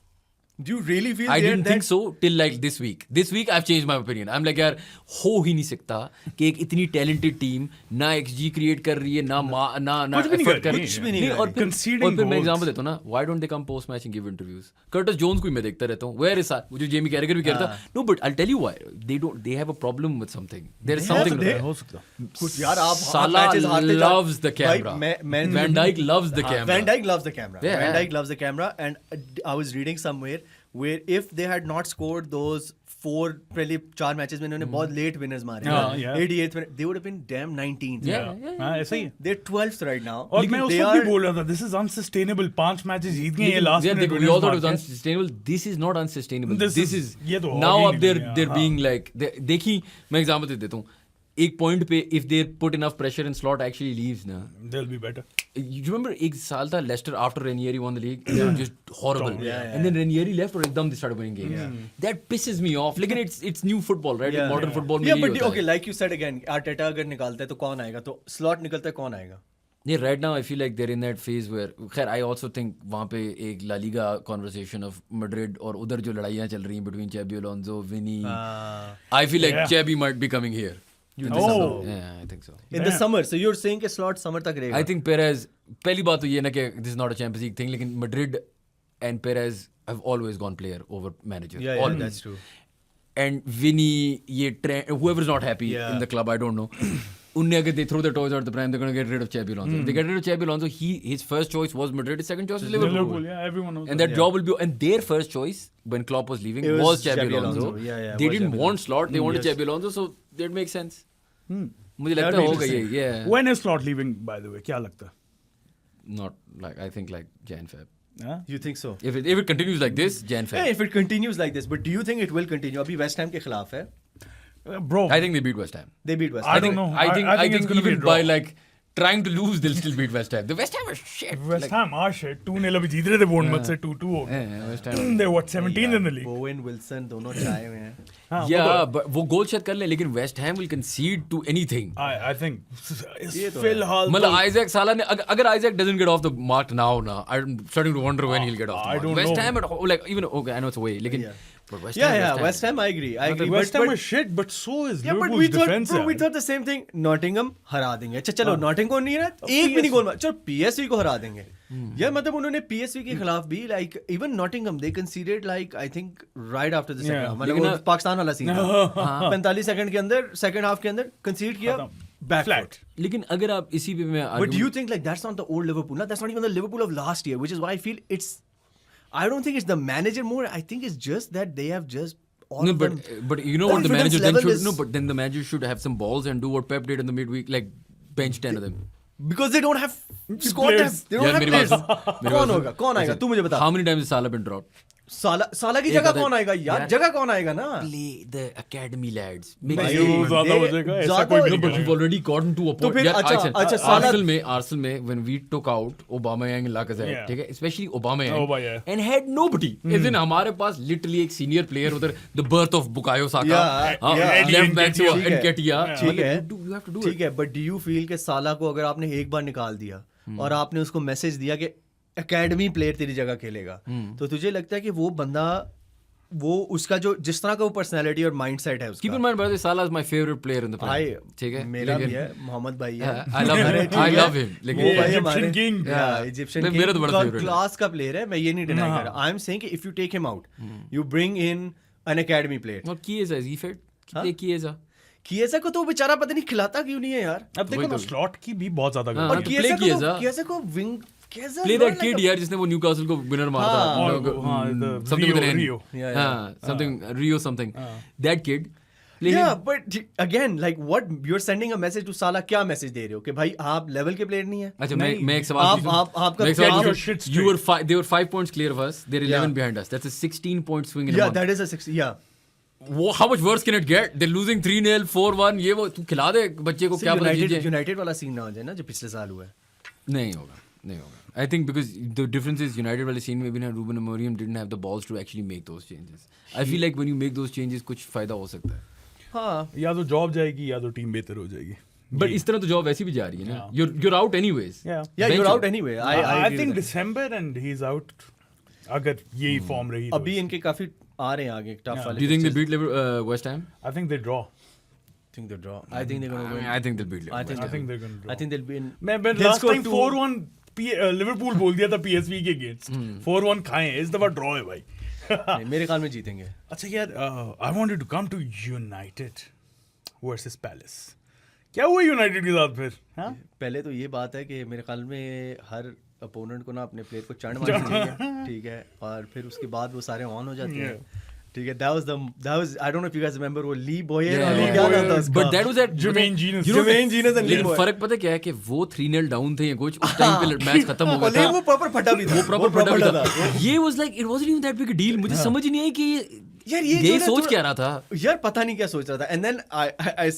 Do you really feel I didn't think so till like this week. This week I've changed my opinion. I'm like यार हो ही नहीं सकता कि एक इतनी talented team ना XG create कर रही है ना effort कर रही है. और फिर मैं example देता हूँ ना. Why don't they come post match and give interviews? Curtis Jones को ही मैं देखता रहता हूँ. Where is मुझे Jamie Carragher भी कहता. No, but I'll tell you why. They have a problem with something. There is something. हो सकता. कुछ यार आप Salah loves the camera. Van Dijk loves the camera. Van Dijk loves the camera. Van Dijk loves the camera. And I was reading somewhere where if they had not scored those 4 matches में इन्होंने बहुत late winners मारे, 88th minute, they would have been damn 19th. ऐसा ही है. They're 12th right now. और मैं उस वक्त भी बोल रहा था, this is unsustainable. 5 matches जीत गए ये last minute. We all thought it was unsustainable. This is not unsustainable. This is now up they're being like देखी मैं example देता हूँ. एक point पे if they put enough pressure and Slot actually leaves ना, they'll be better. You remember एक साल था Leicester after Ranieri won the league, they were just horrible. And then Ranieri left और एकदम they started winning games. That pisses me off. लेकिन it's new football, right? Modern football में yeah, but okay, like you said again, Arteta अगर निकालता है तो कौन आएगा? तो Slot निकलता है कौन आएगा? Yeah, right now I feel like they're in that phase where खैर I also think वहाँ पे एक La Liga conversation of Madrid और उधर जो लड़ाइयाँ चल रही हैं between Xabi Alonso, Vinny. I feel like Xabi might be coming here. Yeah, I think so. In the summer, so you're saying कि Slot summer तक रहेगा? I think Perez, पहली बात तो ये ना कि this is not a Champions League thing, लेकिन Madrid and Perez have always gone player over manager. Yeah, that's true. And Vinny, ये whoever's not happy in the club, I don't know. उनने अगर they throw the toys out the pram, they're going to get rid of Xabi Alonso. They get rid of Xabi Alonso. His first choice was Madrid. His second choice was Liverpool. Yeah, everyone knows. And that job will be. And their first choice when Klopp was leaving was Xabi Alonso. They didn't want Slot. They wanted Xabi Alonso, so that makes sense. मुझे लगता है होगा ये. Yeah. When is Slot leaving, by the way? क्या लगता है? Not like I think like Jan Feb. You think so? If it continues like this, Jan Feb. Yeah, if it continues like this, but do you think it will continue? अभी West Ham के खिलाफ है. Bro, I think they beat West Ham. They beat West Ham. I don't know. I think it's going to be a even draw. by like trying to lose, they'll still beat West Ham. The West Ham are shit. West Ham are shit. 2-0 अभी जीत रहे थे Bournemouth से 2-2 हो गए. West Ham. They're what 17th in the league. Bowen, Wilson दोनों चाहे हुए हैं. Yeah, but वो गोल शायद कर ले, लेकिन West Ham will concede to anything. I think Phil Hall. मतलब Isaac Salah ने अगर Isaac doesn't get off the mark now, I'm starting to wonder when he'll get off the mark. I don't West know. Ham at home, like even okay, I know it's away, लेकिन but West Ham. West Ham, I agree. West Ham is shit, but so is Liverpool's defense. We thought the same thing. Nottingham हरा देंगे. अच्छा चलो Nottingham को नहीं है ना, एक भी नहीं गोल मार. चलो PSV को हरा देंगे. यार मतलब उन्होंने PSV के खिलाफ भी like even Nottingham they conceded like I think right after the second half. मतलब पाकिस्तान वाला सीन था. 45 सेकंड के अंदर second half के अंदर concede किया. Back flat. लेकिन अगर आप इसी पे मैं But do you think like that's not the old Liverpool? No, that's not even the Liverpool of last year, which is why I feel I don't think it's the manager more. I think it's just that they have just but you know what the manager then should but then the manager should have some balls and do what Pep did in the midweek, like bench 10 of them. because they don't have squad Players. depth. They don't यार have मेरी बात players. सुन, मेरी कौन बात होगा? सुन। कौन आएगा? Listen, तू मुझे बता। How many times has Salah been dropped? साला की एक जगह आधा- कौन आएगा यार? यार- जगह कौन आएगा ना? Play the academy lads. भाई, ये वो ज्यादा they- हो जाएगा, ऐसा ज्यादा कोई हो नहीं No, but करेगा। you've already gotten to a point. तो फिर यार, अच्छा, Arsenal में when we took out Aubameyang and Lacazette, Yeah. ठीक है, especially Aubameyang, Aubameyang. and had nobody. As in हमारे पास literally एक senior player उधर, the birth of Bukayo Saka, Yeah, yeah. left back से ठीक है, Nketiah. ठीक है, You have to do ठीक it. है, but do you feel कि साला को अगर आपने एक बार निकाल दिया और आपने उसको मैसेज दिया कि एकेडमी प्लेयर तेरी जगह खेलेगा, तो तुझे लगता है कि वो बंदा, वो उसका जो जिस तरह का वो पर्सनालिटी और माइंडसेट है Keep in उसका, mind, brother, Salah is my favorite player in the भाई Premier. ठीक है, मेरा भी लेकिन- है, मोहम्मद भाई है, Yeah, I love अरे him. ठीक I है, love him. वो लेकिन भाई Egyptian हमारे king. इजिप्शियन नहीं, मेरा तो बड़ा favorite है। क्लास का प्लेयर है, मैं ये नहीं डिनाई कर रहा। आई एम सेइंग कि if you take him out, you bring in an academy player. और Chiesa, is he fit? हाँ? कितने Chiesa? किएसा को तो बेचारा पता नहीं खिलाता क्यों नहीं है यार। अब देखो वही ना, तो। स्लॉट की भी बहुत ज्यादा हाँ, गड़बड़ तो है। play किएसा को विंग कैसा Play that kid यार जिसने वो न्यूकासल को विनर मारा था। हाँ, No, हाँ, the something with an N. Rio. Yeah, हाँ, something Rio something. That kid. play Yeah, him. but again, like what you're sending a message to Salah, क्या मैसेज दे रहे हो कि भाई आप लेवल के प्लेयर नहीं है? अच्छा नहीं, मैं एक सवाल आप- पूछूं? आप- आपका मैं एक get सवाल your पूछूं? shit You were straight. they were 5 points clear of us. They're 11 Yeah. behind us. That's a 16-point swing in a Yeah, month. that is a 6. Yeah. How much worse can it get? They're losing 3-0, 4-1. ये वो तू खिला दे बच्चे को क्या पता United कीजिए। United वाला सीन ना हो जाए ना जो पिछले साल हुआ है। नहीं होगा। I think because the difference is United वाले scene में भी ना Ruben Amorim didn't have the balls to actually make those changes. I feel like when you make those changes कुछ फायदा हो सकता है. हाँ, या तो जॉब जाएगी या तो टीम बेहतर हो जाएगी. But इस तरह तो जॉब वैसी भी जा रही है ना. You're out anyways. Yeah. yeah, Bench you're him. out anyway. I I agree think with that. December and he's out. अगर यही फॉर्म रही तो अभी इनके काफी आ रहे हैं आगे टफ वाले। Do you think they beat West Ham? I think they draw. think they draw. I think they're going to win. I think they'll beat I think West Ham. they're going to draw. I think they'll be in. मैं they'll last score time two. 4-1 Liverpool बोल दिया था PSV के against. 4-1 खाए हैं, इस दफा draw है भाई. नहीं, मेरे ख्याल में जीतेंगे। अच्छा यार, I wanted to come to United versus Palace. क्या हुआ यूनाइटेड के साथ फिर? हाँ? पहले तो ये बात है कि मेरे ख्याल में हर अपोनेंट को ना अपने प्लेयर को चढ़ मारनी चाहिए, ठीक है, और फिर उसके बाद वो सारे ऑन हो जाते हैं, ठीक है। that was I don't know if you guys remember वो ली बॉयर Yeah, और yeah. क्या नाम था उसका? But that was at Jermaine Genius. You know, Jermaine Genius and Lee लेकिन Boyer. फर्क पता क्या है कि वो 3-0 डाउन थे या कुछ उस टाइम पे मैच खत्म हो गया और लेकिन था. वो प्रॉपर फटा भी था, वो प्रॉपर फटा भी था। था. ये was like it wasn't even that big a deal. मुझे समझ ही नहीं आई कि यार ये ये जो सोच ना क्या रहा था. यार पता नहीं क्या सोच रहा था। And then I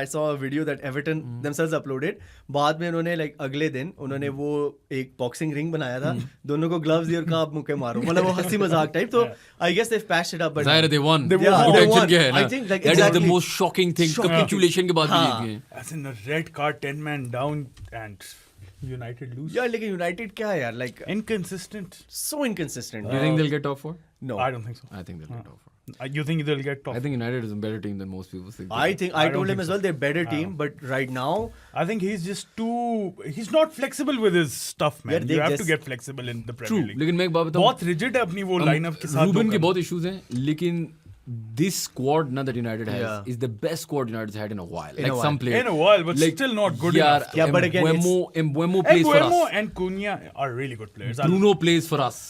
saw a video that Everton themselves uploaded. बाद में उन्होंने लाइक अगले दिन उन्होंने वो एक बॉक्सिंग रिंग बनाया था, दोनों को ग्लव्स दिए और कहा आप मुक्के मारो, मतलब वो हंसी मजाक टाइप. तो I guess they patched it up, but जाहिर है they won. They वो won. टेंशन क्या है ना. I think, like, That is the exactly. most shocking thing. Shocking. Capitulation के बाद भी हाँ. ये. As in a red card, 10 man down and United lose. यार लेकिन यूनाइटेड क्या है यार, like Inconsistent. So inconsistent. Do you think they'll get top 4? No, I don't think so. I think they'll get top 4. You think they'll get top? I think United is a better team than most people think. I think I I don't told him think as well they're better team, but right now I think he's just too. He's not flexible with his stuff, man. Yeah, they you have to just- get flexible in the True. Premier League. लेकिन मैं एक बात बताऊं. बहुत rigid है अपनी वो lineup के साथ. रूबन जो के कर- बहुत इश्यूज हैं, लेकिन this squad now that United has Yeah. is the best squad United's had in a while. In a like while. some players. In a while, but Like, still not good yaar, enough. Yeah, but again, Mbeumo plays for Mbeumo us. and Cunha are really good players. Bruno plays for us.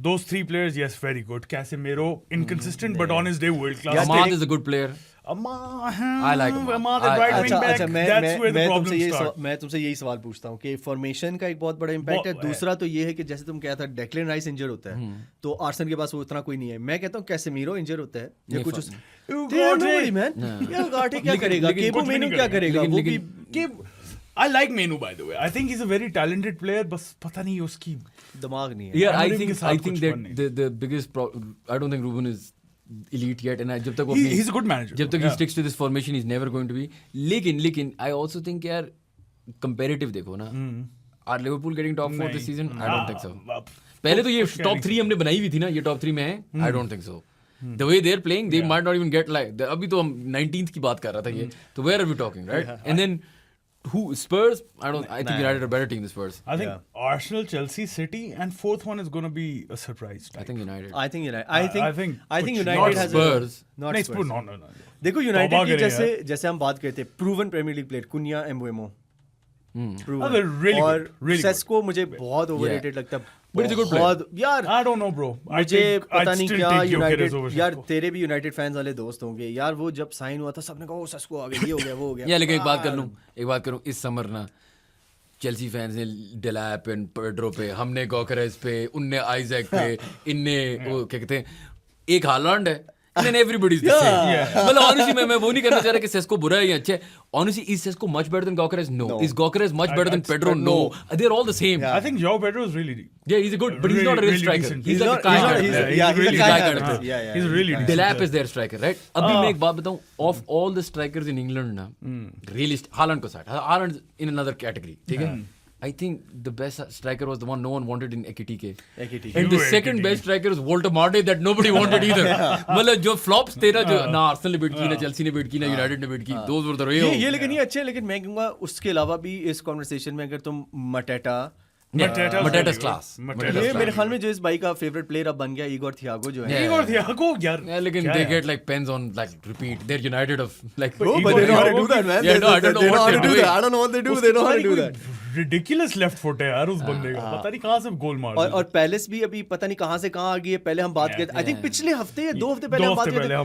Those three players, yes, very good. Casemiro, inconsistent, but on his day, world class. Yeah, Ahmad is a good player. I like Ahmad. Ahmad at right wing अच्छा back. अच्छा That's where the problem starts. मैं तुमसे यही सवाल पूछता हूँ कि formation का एक बहुत बड़ा इम्पैक्ट है। बहुत है। दूसरा तो ये है कि जैसे तुम कहता डेक्लन राइस इंजर होता है तो आर्सेनल के पास वो उतना कोई नहीं है। मैं कहता हूँ कैसेमीरो इंजर होता है या नहीं, कुछ फर्क उस They are nobody, man. यार उगाटे क्या करेगा, केबो कुछ भी मेनू नहीं क्या करेगा। करेगा, वो भी I like Menu, by the way. I think he's a very talented player. बस पता नहीं उसकी दिमाग नहीं है। Yeah, I Amorim के think साथ कुछ that बन नहीं। the biggest I don't think Ruben is elite yet, and जब तक वो he's a good manager. जब तक he Yeah. sticks to this formation, he's never going to be. लेकिन I also think यार comparative देखो ना. Are Liverpool getting top 4 this नहीं। season? I don't think so. अब पहले तो ये कुछ कह टॉप नहीं 3 हमने बनाई हुई थी ना, ये टॉप 3 में है. I don't think so. The way they're playing, they might not even get like. अभी तो हम 19th की बात कर रहा था ये. तो where are we talking, right? And then who Spurs? I think United are a better team than Spurs. I think Arsenal, Chelsea, City, and fourth one is going to be a surprise. I think United. I think United. I think think कुछ United not has Spurs. not नहीं, Spurs. no. देखो तौबा United की करें जैसे हम बात करते प्रूवन प्रीमियर लीग प्लेयर कुनिया एम्बुएमो Oh, they're really और good, really good. सेस्को मुझे बहुत ओवररेटेड लगता है। But he's a good player. बहुत यार I don't know, bro. I मुझे think पता I'd नहीं still क्या take Gyökeres यूनाइटेड over यार Sesko. तेरे भी यूनाइटेड फैंस वाले दोस्त होंगे यार, वो जब साइन हुआ था सबने कहा ओ सेस्को आ गया, ये हो गया, वो हो गया। या लेकिन एक बात कर लूं इस समर ना चेल्सी फैंस ने डेलैप एंड पेड्रो पे, हमने गोकरेस पे, उनने आइजैक पे, इनने वो क्या कहते हैं, एक हालैंड है, and then everybody's the same. मतलब honestly मैं वो नहीं करना चाह रहा कि सेस्को बुरा है या अच्छा है. Honestly, is Sesko much better than Gokares? No. Is Gokares much better than Pedro? No. They're all the same. I think João Pedro is really. Yeah, he's a good, but he's not a real striker. decent. He's like a kind of. he's a guy kind of player. He's really decent. Delap is their striker, right? अभी मैं एक बात बताऊं, of all the strikers in England ना, really Haaland को साथ, Haaland in another category, ठीक है? I think the best striker was the one no one wanted in Ekitike. And the second best striker was Walter Marte that nobody wanted either. मतलब जो flops थे ना, जो ना आर्सेनल ने beat की, ना चेल्सी ने बीट की, ना यूनाइटेड ने बीट की, those were the real. ये लेकिन ये अच्छे, लेकिन मैं कहूँगा उसके अलावा भी इस कॉन्वर्सेशन में अगर तुम मटेटा, Mateta's class. ये मेरे ख्याल में जो इस भाई का फेवरेट प्लेयर अब बन गया इगोर थियागो जो है. Igor Thiago, यार. Yeah, लेकिन they get like pens on like repeat. They're United of like. Oh, but they know how to do that, man. Yeah, no, I don't know what they're doing. I don't know what they do. They know how to do that. Ridiculous left foot है यार उस बंदे का. पता नहीं कहाँ से गोल मार दिया. और पैलेस भी अभी पता नहीं कहाँ से कहाँ आ गई है. पहले हम बात करते, आई थिंक पिछले हफ्ते या 2 हफ्ते पहले हम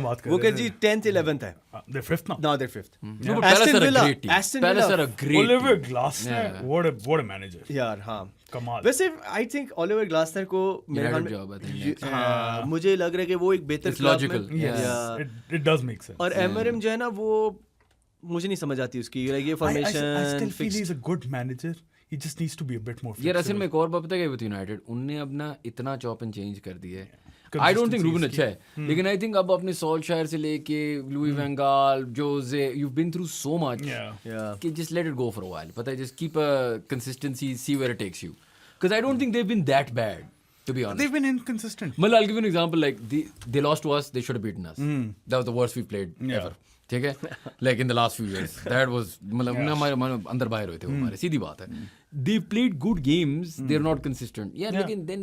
बात करते, वो कह जी 10th 11th है. They're fifth now. Now they're 5th. No, but Palace are a great team. Aston Palace Villa. are a great Oliver team. Glasner, what a manager. यार हाँ. कमाल. वैसे आई थिंक ओलिवर ग्लासनर को मेरे ख्याल United job, I think, में next. हाँ, मुझे लग रहा है कि वो एक बेहतर It's क्लब logical. में, Yes. Yeah. It does make sense. और एमआरएम जो है ना वो मुझे नहीं समझ आती उसकी ये I formation. still feel he's a good manager. He just needs to be a bit more. यार असल में एक और बात पता है विद यूनाइटेड, उनने अपना इतना चॉप एंड चेंज कर दिया है. आई डोंट थिंक रूबन अच्छा है, लेकिन आई थिंक अब अपने सोल्शायर से लेके Louis van Gaal, Jose, you have been through so much कि just let it go for a while. पता है, just keep a consistency, see where it takes you, because I don't think they have been that bad to be honest. They've been inconsistent. Well, I'll give you an example. Like they lost to us, they should have beaten us. That was the worst we played ever. ठीक है, like in the last few years, that was मतलब ना हमारे अंदर बाहर हुए थे वो हमारे, सीधी बात है. They played good games, they're not consistent. Yeah, लेकिन then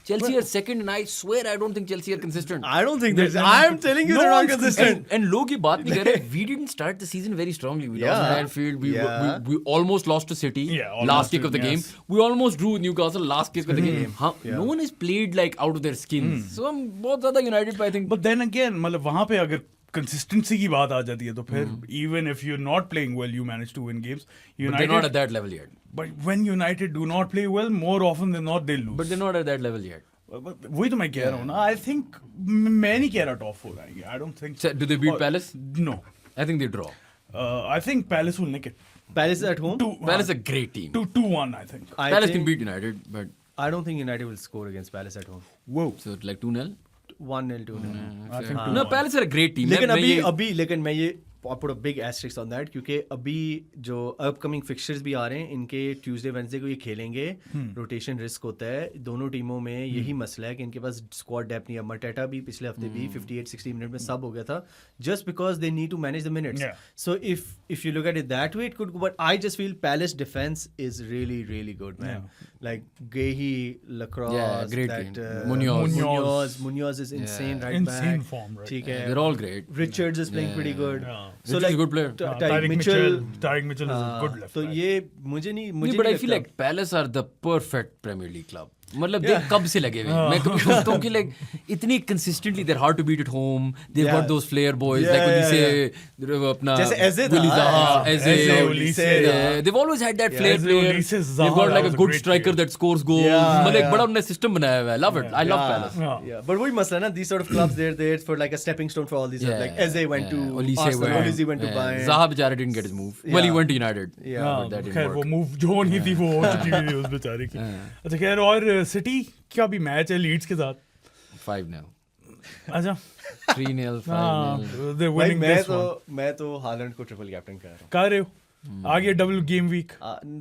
Chelsea are second, and I swear I don't think Chelsea are consistent. I don't think there's. I'm telling you, they're not consistent. And लोग ये बात नहीं कर रहे. We didn't start the season very strongly. We lost at Anfield. We almost lost to City. Last kick of the game. We almost drew with Newcastle. Last kick of the game. No one has played like out of their skins. So हम बहुत ज़्यादा United पे I think. But then again, मतलब वहाँ पे अगर consistency की बात आ जाती है तो फिर even if you're not playing well, you manage to win games. But they're not at that level yet. But when United do not play well, more often than not they lose. But they're not at that level yet. वही तो मैं कह रहा हूँ ना. I think मैं नहीं कह रहा top 4 आएंगे. I don't think. So, do they beat Palace? No. I think they draw. I think Palace will nick it. Palace at home. Palace is a great team. 2-1 I think. Palace can beat United, but I don't think United will score against Palace at home. Whoa. so like 2-0. 1-0, 2-0. I think No, Palace are a great team. लेकिन मैं लेकिन मैं ये put a big asterisk on that क्योंकि अभी जो upcoming fixtures भी आ रहे हैं इनके ट्यूसडे वेडनेसडे को ये खेलेंगे. रोटेशन रिस्क होता है दोनों टीमों में. यही मसला है कि इनके पास स्क्वाड डेप्थ नहीं है. मर्टेटा भी पिछले हफ्ते भी 58-60 मिनट में सब हो गया था just because they need to manage the minutes. So if you look at it that way it could, but I just feel Palace defence is really really good man. Like Guehi, Lacroix, great that Munoz is insane right Insane back. form, right? ठीक है. they're all great. Richards is playing pretty good. So like a good player. Tyreek Mitchell is a good left तो back. ये मुझे नहीं But I feel like Palace are the perfect Premier League club. मतलब they कब से लगे हुए. मैं कभी सोचता हूँ कि like इतनी consistently they're hard to beat at home. They've got those flair boys like when you say अपना जैसे Eze Willy था. Zaha, Eze, Olise. they've always had that flair Eze, player. Olise, Zaha, They've got like that a was a good great striker player. that scores goals. मतलब एक बड़ा उन्होंने system बनाया हुआ है. Love it. I love Palace. Yeah, but वही मसला ना, these sort of clubs they're there for like a stepping stone for all these. Like Eze went to Arsenal, Olise went to Bayern. Zaha बेचारा didn't get his move. Well, he went to United. हाँ, But that didn't खैर work. वो move जो नहीं थी वो हो चुकी हुई है उस बेचारे की. अच्छा खैर, और सिटी का भी मैच है लीड्स के साथ. 5-0. अच्छा 3-0, 5-0. they're भाई winning this one. मैं तो हालैंड को ट्रिपल कैप्टन कर रहा हूँ. कर रहे हो आगे double game week.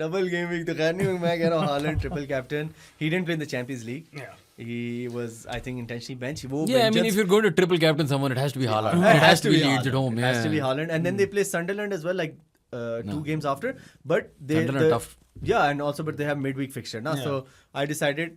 Double game week तो खैर नहीं, मैं कह रहा हूँ Haaland triple captain. He didn't play in the Champions League. Yeah. He was, I think, intentionally benched. Yeah, I mean, if you're going to triple captain someone, it has to be Haaland. It has to be Leeds at home. It has to be Haaland. And then they play Sunderland as well, like 2 games after. But they Sunderland tough. Yeah, and also but they have midweek fixture now. So I decided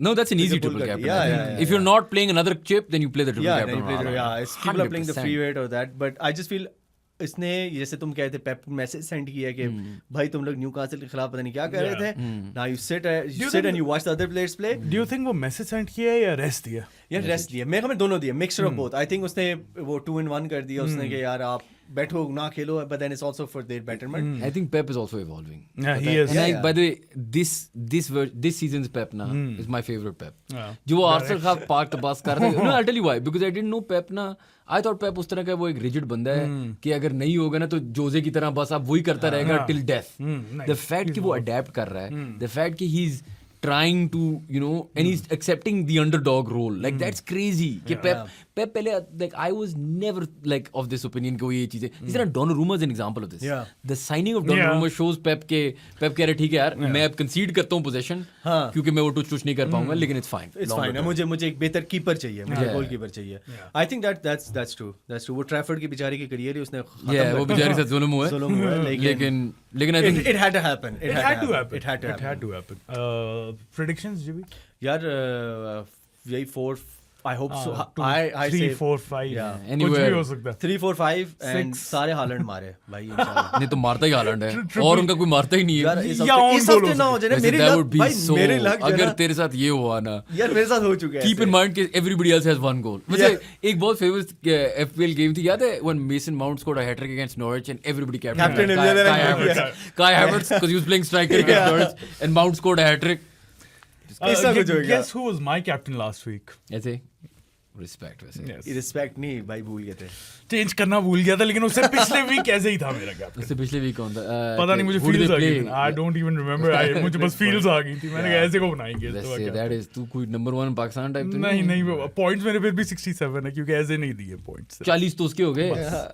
No, that's an easy triple captain. Yeah. If you're not playing another chip, then you play the triple captain. Then you play it's people are playing the free weight or that. But I just feel इसने जैसे तुम कहते पेप message send किया कि भाई तुम लोग Newcastle के खिलाफ पता नहीं क्या कर रहे थे. Now you sit and you watch the other players play. Do you think वो मैसेज सेंड किया है या रेस्ट दिया? यार रेस्ट दिया. मैं हमें दोनों दिया, mixture of both. I think उसने वो 2-in-1 कर दिया उसने कि यार आप बैठो ना खेलो, but then it's also for their betterment. I think Pep is also evolving. Yeah, he is. And Yeah. by the way, this season's Pep na is my favorite Pep. Yeah. जो वो आर्सेनल का park बस कर रहे थे. No, I'll tell you why. Because I didn't know Pep ना. I thought Pep उस तरह का वो एक rigid बंदा है कि अगर नहीं होगा ना तो जोजे की तरह बस आप वही करता रहेगा till death. The fact कि वो adapt कर रहा है, the fact कि he's trying to, you know, and he's accepting the underdog role. Like that's crazy. कि Pep पहले, like I was never like of this opinion कि वो ये चीजें. जिस तरह Donnarumma is an example of this. Yeah. The signing of Donnarumma shows Pep कह रहे ठीक है यार मैं अब concede करता हूँ possession क्योंकि मैं वो टच नहीं कर पाऊंगा लेकिन it's fine. It's fine. मुझे एक बेहतर कीपर चाहिए, मुझे गोलकीपर चाहिए. I think that's true. वो ट्रैफर्ड की बेचारी की करियर ही उसने खत्म Yeah, वो बेचारे से जुल्म हुआ है. जुल्म हुआ है, लेकिन I think it had to happen. It had to happen. Predictions, Jimmy? यार यही 4, I hope so. I 3, say 4, 5. Yeah. कुछ Anywhere. भी हो सकता है. 3, 4, 5 and 6. सारे हालैंड मारे भाई इंशाल्लाह. नहीं तो मारता ही हालैंड है और उनका कोई मारता ही नहीं यार है. इस या own हफ्ते goal हो ना हो जाए ना, वैसे मेरे that लग would be भाई so. मेरे लग अगर जाए तेरे साथ ये हुआ ना. यार मेरे साथ हो चुका है. Keep in mind कि everybody else has one goal. वैसे एक बहुत famous FPL game थी याद है when Mason Mount scored a hat-trick against Norwich and everybody captained Captain Kai Havertz. Kai Havertz because he was playing striker against Norwich and Mount scored a hat-trick. ऐसा कुछ हो गया. Guess who was my captain last week? ऐसे respect वैसे. Yes. Respect नहीं भाई, भूल गए थे. चेंज करना भूल गया था लेकिन उससे पिछले वीक ऐसे ही था मेरा कैप्टन. उससे पिछले वीक कौन था? पता नहीं, मुझे Who did फील्स they आ गई. play? I don't even remember. मुझे बस फील्स आ गई थी. मैंने कहा ऐसे को बनाएंगे. Let's तो say क्या? that is तू कोई number 1 पाकिस्तान टाइप तो नहीं पॉइंट्स मेरे फिर भी 67 है क्योंकि ऐसे नहीं दिए पॉइंट्स. 40 तो उसके हो गए.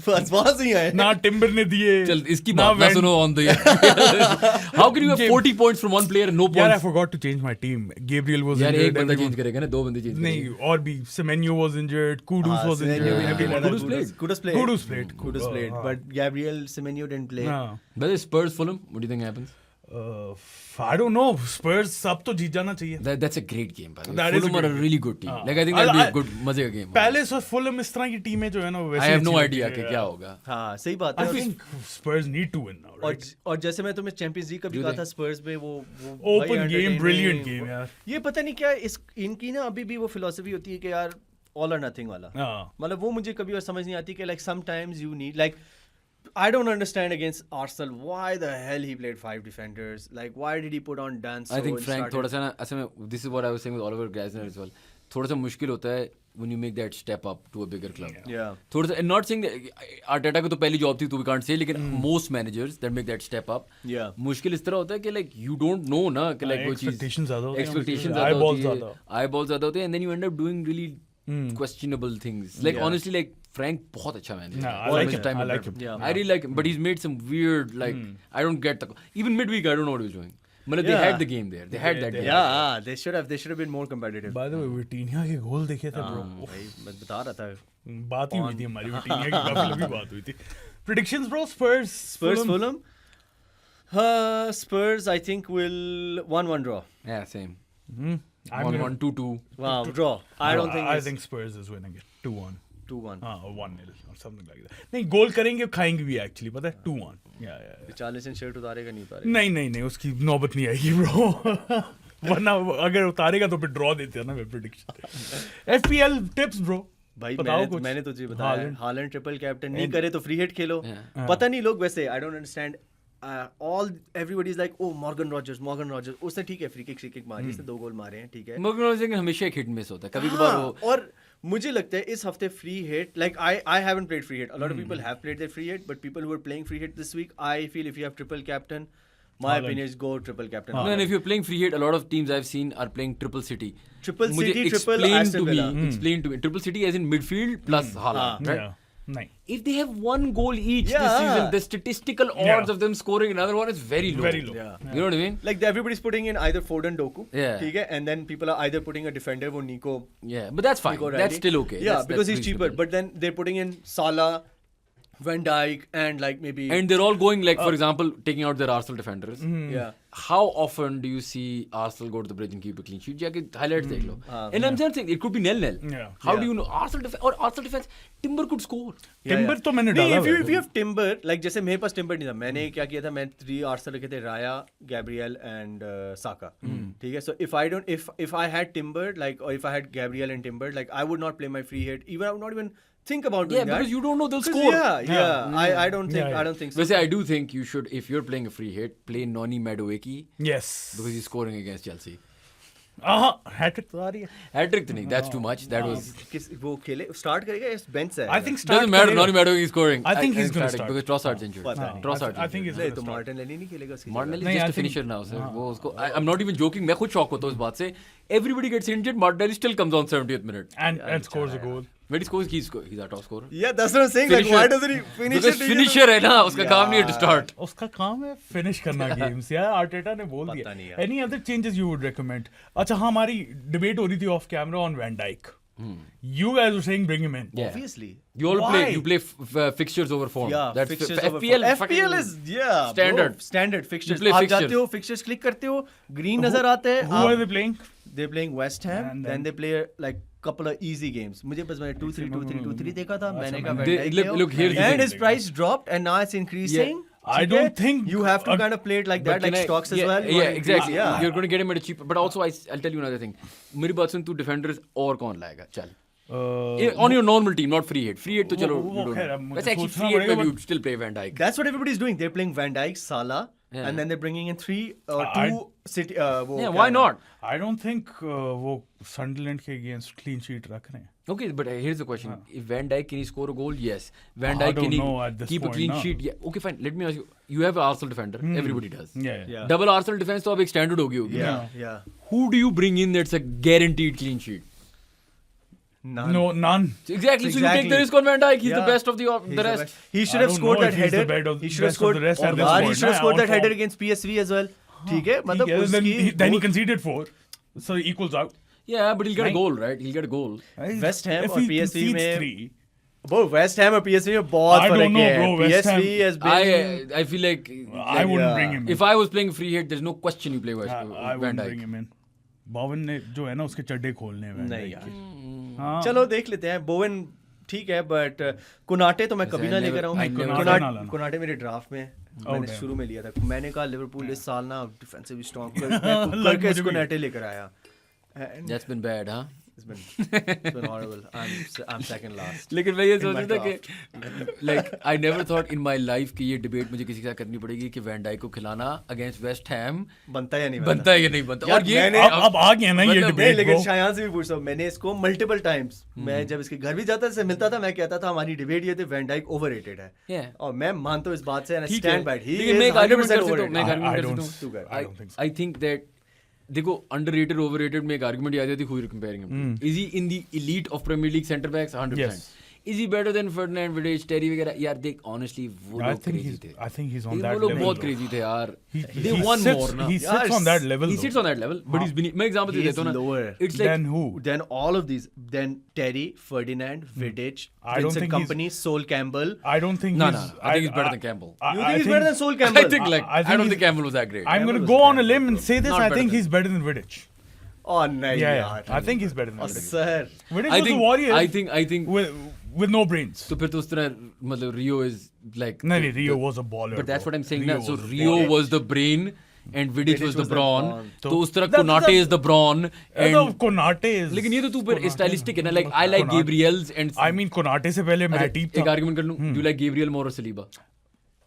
बस वहां से ही आए. ना टिम्बर ने दिए. चल इसकी ना बात ना सुनो on the how can you have 40 points from one player and no यार I points? forgot to change my team. Gabriel was यार injured. एक बंदा everyone- चेंज करेगा ना, 2 बंदे चेंज नहीं और भी Semenyo was injured. Kudus was injured. everyone- Kudus played. Kudus played. Kudus played. But Gabriel Semenyo didn't play. हाँ. But the Spurs Fulham, what do you think happens? I don't know. Spurs सब तो जीत जाना चाहिए. That's a great game. By the way. That is a Fulham are a great really good team. Like I think that'll be a good मजे का game. पहले से Fulham इस तरह की टीमें जो है ना वैसे I have no अच्छी idea लगती कि है. क्या होगा. हाँ सही बात I है. think Spurs need to win now, right? और जैसे मैं तुम्हें चैंपियंस लीग का भी Do कहा they? था, स्पर्स में वो Open भाई game, entertaining, brilliant game यार. ये पता नहीं क्या इस इनकी ना अभी भी वो फिलॉसफी होती है कि यार ऑल और नथिंग वाला. हाँ. मतलब वो मुझे कभी और समझ नहीं आती कि like sometimes you need like I don't understand against Arsenal why the hell he played 5 defenders, like why did he put on Danso. I think and Frank started- थोड़ा सा ना असल में this is what I was saying with Oliver Glasner as well. थोड़ा सा मुश्किल होता है when you make that step up to a bigger club. Yeah. थोड़ा सा and not saying that Arteta को तो पहली जॉब थी तो we can't say लेकिन most managers that make that step up. Yeah. मुश्किल इस तरह होता है कि like you don't know ना कि like वो चीज Expectations ज़्यादा होती हैं. expectations Eyeballs ज़्यादा होती ज़्यादा. है, eyeballs ज़्यादा होते हैं and then you end up doing really questionable things. Like Yeah. honestly like Frank बहुत अच्छा manager. Yeah, I बहुत like अच्छा him. time I with like him. him. Yeah. I really like him, but he's made some weird like I don't get the even midweek I don't know what he was doing. मतलब they Yeah. had the game there. They had that game. Yeah, they should have been more competitive. By the way, Vitinha के गोल देखे थे bro. भाई मैं बता रहा था. बात ही हुई थी हमारी Vitinha की काफी लंबी बात हुई थी. Predictions bro, Spurs. Fulham. Spurs I think will 1-1 draw. Yeah, same. I'm 1-1, 2-2. Wow, draw. I don't think I it's think Spurs is winning it. 2-1. 2-1. हाँ 1-0 or something like that. नहीं गोल करेंगे खाएंगे भी एक्चुअली पता है 2-1. Yeah. 40 शर्ट उतारेगा नहीं उतारेगा. नहीं उसकी नौबत नहीं आएगी ब्रो. वरना अगर उतारेगा तो फिर ड्रॉ देते हैं ना मैं प्रेडिक्शन. FPL tips bro. भाई बताओ कुछ. मैंने तुझे बताया हालैंड ट्रिपल कैप्टन नहीं करे तो फ्री हिट खेलो. Yeah. पता नहीं लोग वैसे I don't understand all everybody is like oh Morgan Rogers उसने ठीक है फ्री किक मारी, इसने 2 गोल मारे हैं ठीक है. मगर रोजिंग हमेशा एक हिट मिस होता है कभी कभार वो. और मुझे लगता है इस हफ्ते free hit like I haven't played free hit. A lot of people have played their free hit, but people who are playing free hit this week, I feel if you have triple captain, my opinion is go triple captain. No, and if you're playing free hit, a lot of teams I've seen are playing triple City. Triple मुझे City, triple explain Aston to me, Villa. explain to me. Triple City as in midfield plus Haaland, right? Yeah. नहीं. If they have 1 goal each this Yeah. season, the statistical odds Yeah. of them scoring another one is very low. Very low. Yeah. You know what I mean? Like everybody's putting in either Foden, Doku, Yeah. ठीक है, and then people are either putting a defender वो Nico. Yeah, but that's fine. Nico That's Riley. still okay. Yeah, That's because he's cheaper. reasonable. But then they're putting in Salah, Van Dijk, and like maybe And they're all going like, for example, taking out their Arsenal defenders. yeah. How often do you see Arsenal go to the bridge and keep a clean sheet? जाके highlights देख लो. And I'm just saying it could be 0-0. Yeah. How Yeah. do you know Arsenal defense? Timber could score. Timber तो मैंने नहीं, डाला. if you have timber, like जैसे मेरे पास timber नहीं था, मैंने क्या किया था, मैं 3 Arsenal रखे थे, राया, Gabriel and Saka. ठीक है, so if I had timber like or if I had Gabriel and timber, like I would not play my free hit, even I would not even think about doing Yeah, that. because you don't know they'll 'Cause score. Yeah. I don't think Yeah. I don't think so. Whereas I do think you should, if you're playing a free hit, play Noni Madueke Yes. because he's scoring against Chelsea. Hattrick तो आ रही है. Hat-trick to नहीं, that's too much. That was... किस वो खेले start करेगा या बेंच से I think start Doesn't matter, करेगा. Noni Madueke is scoring. I think he's gonna starting start. because Trossard's injured. पता नहीं. Trossard's I think injured. he's नहीं gonna तो start. मार्टिन लेनी नहीं खेलेगा उसकी Martinelli नहीं, is I just a think- finisher now, sir. वो उसको I'm not even joking. मैं खुद शॉक होता हूँ इस बात से. Everybody gets injured. Martinelli still comes on 70th minute. And scores a goal. When he scores, he's our top scorer. Yeah, that's what I'm saying. Like, why doesn't he finish Because it? finisher है ना, उसका काम नहीं है to start. उसका काम है finish करना गेम्स यार. आर्टेटा ने बोल पता नहीं दिया. यार. Any other changes you would recommend? अच्छा हमारी डिबेट हो रही थी off camera on van Dijk. You guys were saying bring him in. Yeah. Obviously. You all Why? play fixtures over form. Yeah, That's fixtures over FPL. form. FPL is standard. Standard fixtures. play आप fixtures. जाते हो fixtures click करते हो green नजर आते हैं. Who are they playing? They're playing West Ham. And then then- they play like couple of easy games. मुझे बस मैंने 2-3 2-3 2-3 देखा था. मैंने कहा They- Van Dijk look, here's the and thing. his price dropped and now it's increasing. I ठीक don't है? think- you have to kind of play it like that, like stocks as well. You Yeah, wanna increase- exactly. Yeah. You're going to get him at a cheap. But also, I'll tell you another thing. मेरी बात सुन, तू defenders और कौन लाएगा? चल. On your normal team, not free hit. Free hit तो चलो. वो you don't खैर, know. अब मुझे वैसे actually सोचना free hit पड़ेगा, में but- you still play Van Dijk. That's what everybody's doing. They're playing Van Dijk, Salah, Yeah. and then they're bringing in 3 or I- 2 City. वो Yeah, क्या why नाम? not? I don't think वो Sunderland के against clean sheet रख रहे हैं. Okay, but here's the question. If Van Dijk, can he score a goal? Yes. Van I Dijk, can don't he know at this keep a point, clean no. sheet? Yeah. Okay, fine. Let me ask you. You have an Arsenal defender. Everybody does. Yeah. Yeah. Double Arsenal defense तो अब एक standard हो गई होगी. Yeah. Who do you bring in that's a guaranteed clean sheet? None. No, none. Exactly. So you take Exactly. the risk on Van Dijk. He's the Yeah. best of the He's the rest. He should I have don't scored know that if he's the header. best of- He should have best of the scored. rest at this यार, he point, should have ना, scored that on header form. against PSV as well. ठीक है, मतलब Yeah, उसकी then he conceded 4, so he equals out. Yeah, but he'll get a Nine. goal, right? He'll get a goal. West Ham If और he PSV concedes में 3, वो West Ham और PSV में बहुत I don't फर्क know, है. bro, West PSV Ham- has been. I feel like I wouldn't Yeah. bring him in. if I was playing free hit, there's no question you play I Van wouldn't bring Dijk. him in. Bowen ने जो है ना उसके चड्डे खोलने हैं Van नहीं Dijk यार. के. हाँ. चलो देख लेते हैं. बोवन ठीक है, बट कुनाटे तो मैं Listen, कभी I ना never- लेकर आऊँ. I never- कुनाटे ना लाना. कुनाटे मेरे ड्राफ्ट में मैंने damn. शुरू में लिया था. मैंने कहा लिवरपूल इस साल ना डिफेंसिव स्ट्रॉन्ग Like करके मुझे भी. कुनाटे लेकर आया. And That's been bad, huh? it's been horrible. I'm second last. लेकिन मैं ये In सोच my रहा था कि like I never thought in my life कि ये debate मुझे किसी के साथ करनी पड़ेगी कि Van Dijk को खिलाना against West Ham बनता है या नहीं बनता है या नहीं बनता. यार, और ये मैंने- अब आ गया ना ये मतलब- नहीं, डिबेट लेकिन bro. शायान से भी पूछता हूँ. मैंने इसको मल्टीपल टाइम्स मैं जब इसके घर भी जाता से मिलता था, मैं कहता था हमारी डिबेट ये थी वैन डाइक ओवररेटेड है. Yeah. और मैं मानता हूँ इस बात से एंड ठीक है. Stand by. ही लेकिन मैं इज एक argument 100% कर सकता हूँ. मैं एक ओवररेटेड. argument I कर don't- सकता हूँ. I don't think so. I think that देखो underrated overrated में एक argument याद आती है who you're comparing him to. Is he in the elite of Premier League centre backs? 100%. Yes. Is he better than Ferdinand, Vidic, Terry वगैरह? यार देख honestly वो I लोग think crazy he's थे. I think he's on लेकिन that वो लोग level. बहुत though. crazy थे यार. He They won sits, more ना. He sits on that level. He though. sits on that level, but he's beneath. मैं example दे He देता हूँ is ना. lower. It's like Then who? Then all of these, then Terry, Ferdinand, Vidic, I don't Vincent think Company, Sol Campbell. I don't think No, he's. no, no. I think he's better than Campbell. You think he's better than Sol Campbell? I think like I I, think don't he's- think Campbell was that great. I'm gonna Campbell go was on a bad. limb and say this. Not I better think than- he's better than Vidic. Oh नहीं Yeah, यार. I think he's better than Oh, Vidic. sir. Vidic I was a think warrior. I think with no brains. तो फिर तो उस तरह मतलब Rio is like No, Rio was a baller. but that's bro. what I'm saying Rio ना. So was a Rio baller. was the brain and Vidic was the brawn. brawn. तो उस तरह That- Konate that- is the brawn Yeah, no, and Konate is. लेकिन ये तो तू फिर Konate stylistic है ना. Like I Konate- like Gabriel's and I mean, Konate से पहले अच्छा, Matip एक था. argument कर लूँ. Do you like Gabriel more or Saliba?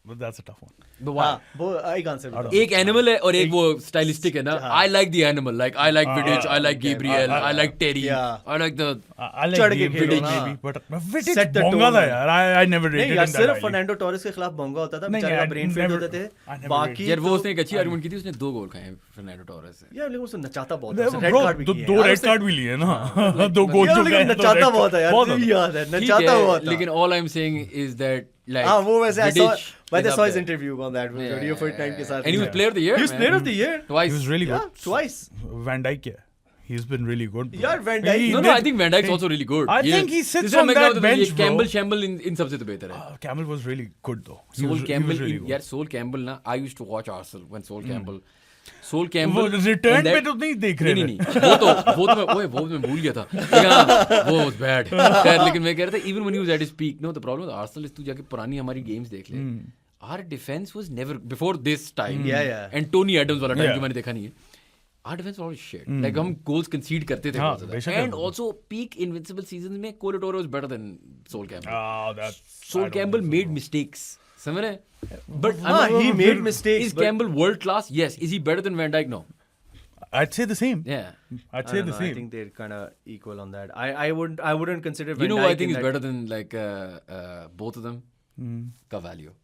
But that's a tough one. But why? हाँ, वो एक आंसर बताओ. एक एनिमल है और एक वो स्टाइलिस्टिक है ना. I like the animal like I like Vidic I like Gabriel I like Terry Yeah. I like the I like चढ़ के Gabriel खेलो ना. maybe, but Vidic Set the bhunga tone. था यार. I never rated नहीं him यार, that सिर्फ highly. Fernando Torres के खिलाफ बोंगा होता था. नहीं, बेचारे का I ब्रेन फेल never- होते थे. I never बाकी यार वो तो- उसने एक अच्छी आर्गुमेंट की थी. उसने 2 गोल खाए हैं फर्नांडो टोरेस से. यार लेकिन उसने नचाता बहुत Bro, है. उसने रेड कार्ड भी किए हैं. दो यार, रेड उसने- कार्ड भी लिए ना. 2 गोल यार जो लेकिन गए तो नचाता red बहुत है यार. बहुत मुझे भी याद है. ठीक नचाता है, बहुत था. लेकिन all I'm saying is that like हाँ वो वैसे I saw Vidic but I is saw up his there. interview on that Yeah, Rio Ferdinand के साथ. And he was player of the year. He was man. player of the year. Twice. He was really Yeah, good. twice. Van Dijk, yeah. He's been really good. bro. यार, Van Dijk- He No, did- I think Van Dijk's also really good. I ये- think he sits जिससे on मैं कह रहा that था, ये bench, bro. Campbell इन सबसे तो बेहतर है. Campbell was really good though. He Sol was- he Campbell was really good. यार Sol Campbell ना. I used to watch Arsenal when Sol Campbell. Sol वो Campbell. return and that- पे तो नहीं देख रहे नहीं वो तो मैं भूल गया था. लेकिन हाँ, वो was bad. खैर, लेकिन मैं कह रहा था even when he was at his peak, no, the problem with Arsenal is तू जाके पुरानी हमारी games देख ले. Our defense was never before this time. Yeah, yeah. And Tony Adams वाला time Yeah. जो मैंने देखा नहीं है. Our defense was always shit. Like हम goals concede करते थे हाँ, बहुत बेशक ज़्यादा. And करते थे. also peak invincible seasons में Cole Toro was better than Sol Campbell. That's Sol Campbell made mistakes. समझ रहे? But he made mistakes. Is but- Campbell world class? Yes. Is he better than Van Dijk? No. I'd say the same. Yeah. I'd I say don't the know, I same. think they're kind of equal on that. I wouldn't consider. You Van know who I Dijk think in is that- better than like both of them? Carvalho.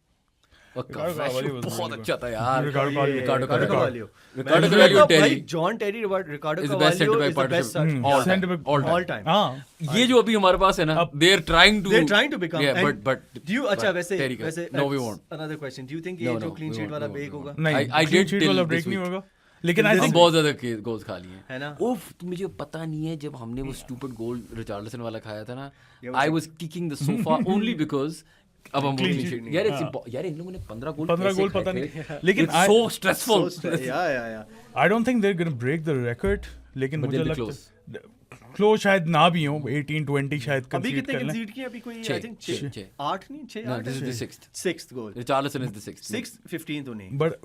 और Carvalho Carvalho was बहुत really अच्छा था यार. Ricardo Carvalho. Ricardo Carvalho. Carvalho. Ricardo Ricardo Carvalho, Carvalho, Terry. John Terry, Ricardo Is the best Carvalho centre-back is the best partnership. all time. Centre-back All time. हाँ. ये जो अभी हमारे पास है ना, they're trying to. They're trying to become. Yeah, and but do you? अच्छा but वैसे Terry का- वैसे. No, we won't. Another question. Do you think No, ये जो no, clean we sheet won't, वाला we break won't, होगा? नहीं, I clean did sheet till वाला this break नहीं week. होगा. लेकिन I हम think बहुत ज्यादा गोल्स खा लिए है ना? उफ, मुझे पता नहीं है जब हमने वो स्टूपिड गोल रिचार्डसन वाला खाया था ना, Yeah, I was kicking the sofa only because अब हम Clean clean sheet sheet. नहीं यार है. यार इन लोगों ने 15 गोल 15 गोल पता नहीं. लेकिन it's so stressful. Yeah. I don't think they're going to break the record. लेकिन But मुझे they'll be लगता है क्लोज शायद ना भी हो. 18-20 शायद अभी concede कितने कर लें. concede किए? अभी कोई छह. I think छह. 6 8 नहीं 6 No, 8 this is the sixth. 6th goal. Richarlison is the sixth. 6th 15 तो नहीं. But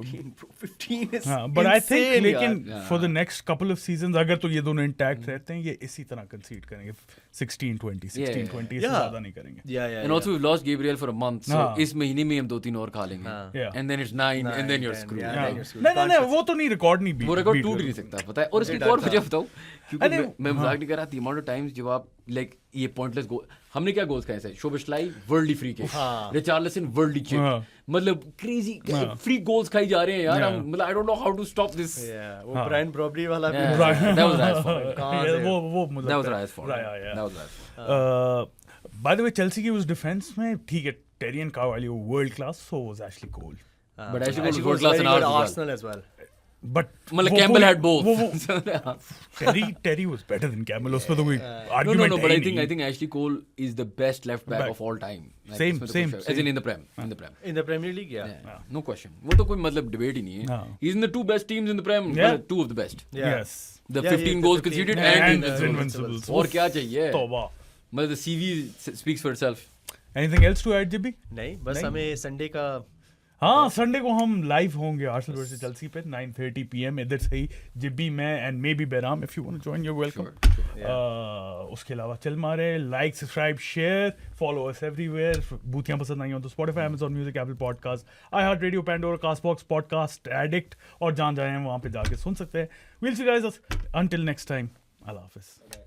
15 is हाँ, but I think insane, लेकिन यार. for the next couple of seasons अगर तो ये दोनों intact रहते हैं ये इसी तरह concede करेंगे. 16-20 16-20 इससे Yeah. ज़्यादा नहीं करेंगे. Yeah. And also we've lost Gabriel for a month, so हाँ. इस महीने में हम 2-3 और खा लेंगे. हाँ. Yeah. And then it's 9 and then you're screwed. yeah. हाँ. then you're screwed. नहीं नहीं वो तो नहीं रिकॉर्ड नहीं beat- वो रिकॉर्ड beat टूट ही कर नहीं सकते. सकता, पता है. और इसकी मुझे एक और डर वजह था. बताऊं, क्योंकि अरे, मैं मजाक नहीं कर रहा. The amount of times जब आप like ये पॉइंटलेस गोल, हमने क्या गोल्स खाए थे? शोबशलाई वर्ल्डली फ्री किक, हाँ. रिचार्लिसन वर्ल्डली चिप, हाँ. मतलब क्रेजी हाँ. फ्री गोल्स खाई जा रहे हैं यार. Yeah. हम मतलब I don't know how to stop this. Yeah, वो हाँ. Brian Brobry वाला भी. Yeah. Right. That was Raya's fault. कहाँ Yeah, से? वो मुझे That was लगता है. Raya's fault. Raya, yeah. That was Raya's fault. By the way, Chelsea की उस डिफेंस में ठीक है, Terry and Carvalho world class, so was Ashley Cole. But Ashley Cole was Ashley world Cole's class very in good ours as Arsenal as well. But मतलब वो Campbell कोई- had both. वो Terry was better than Campbell. उसमें तो कोई No, argument but है I he think नहीं. Ashley Cole is the best left back Back. of all time. Like, Same, इसमें तो same, कुछ- As same. in the Prem. In the Premier League, yeah. Yeah, no question. वो तो कोई मतलब debate ही नहीं है. हाँ. He's in the two best teams in the Prem. Yeah. Two of the best. Yeah. Yes. The Yeah, 15 the goals 15 conceded and and it's invincibles. invincibles. और क्या चाहिए? तौबा. मतलब the CV speaks for itself. Anything else to add, JB? नहीं, बस नहीं. हमें Sunday का हाँ, संडे को हम लाइव होंगे आर्सेनल वर्सेस चेल्सी पे 9:30 PM इधर से ही. जिब्बी, मैं एंड मे बी बैराम, if you want to join you welcome. उसके अलावा चल मारे, like, subscribe, share, follow us everywhere. बूथियां पसंद आई हो तो Spotify, Amazon Music, Apple Podcast, iHeart Radio, Pandora, Castbox, Podcast Addict और जहाँ जाए वहाँ पे जाके सुन सकते हैं. We'll see you guys until next time. अल्लाह हाफिज़.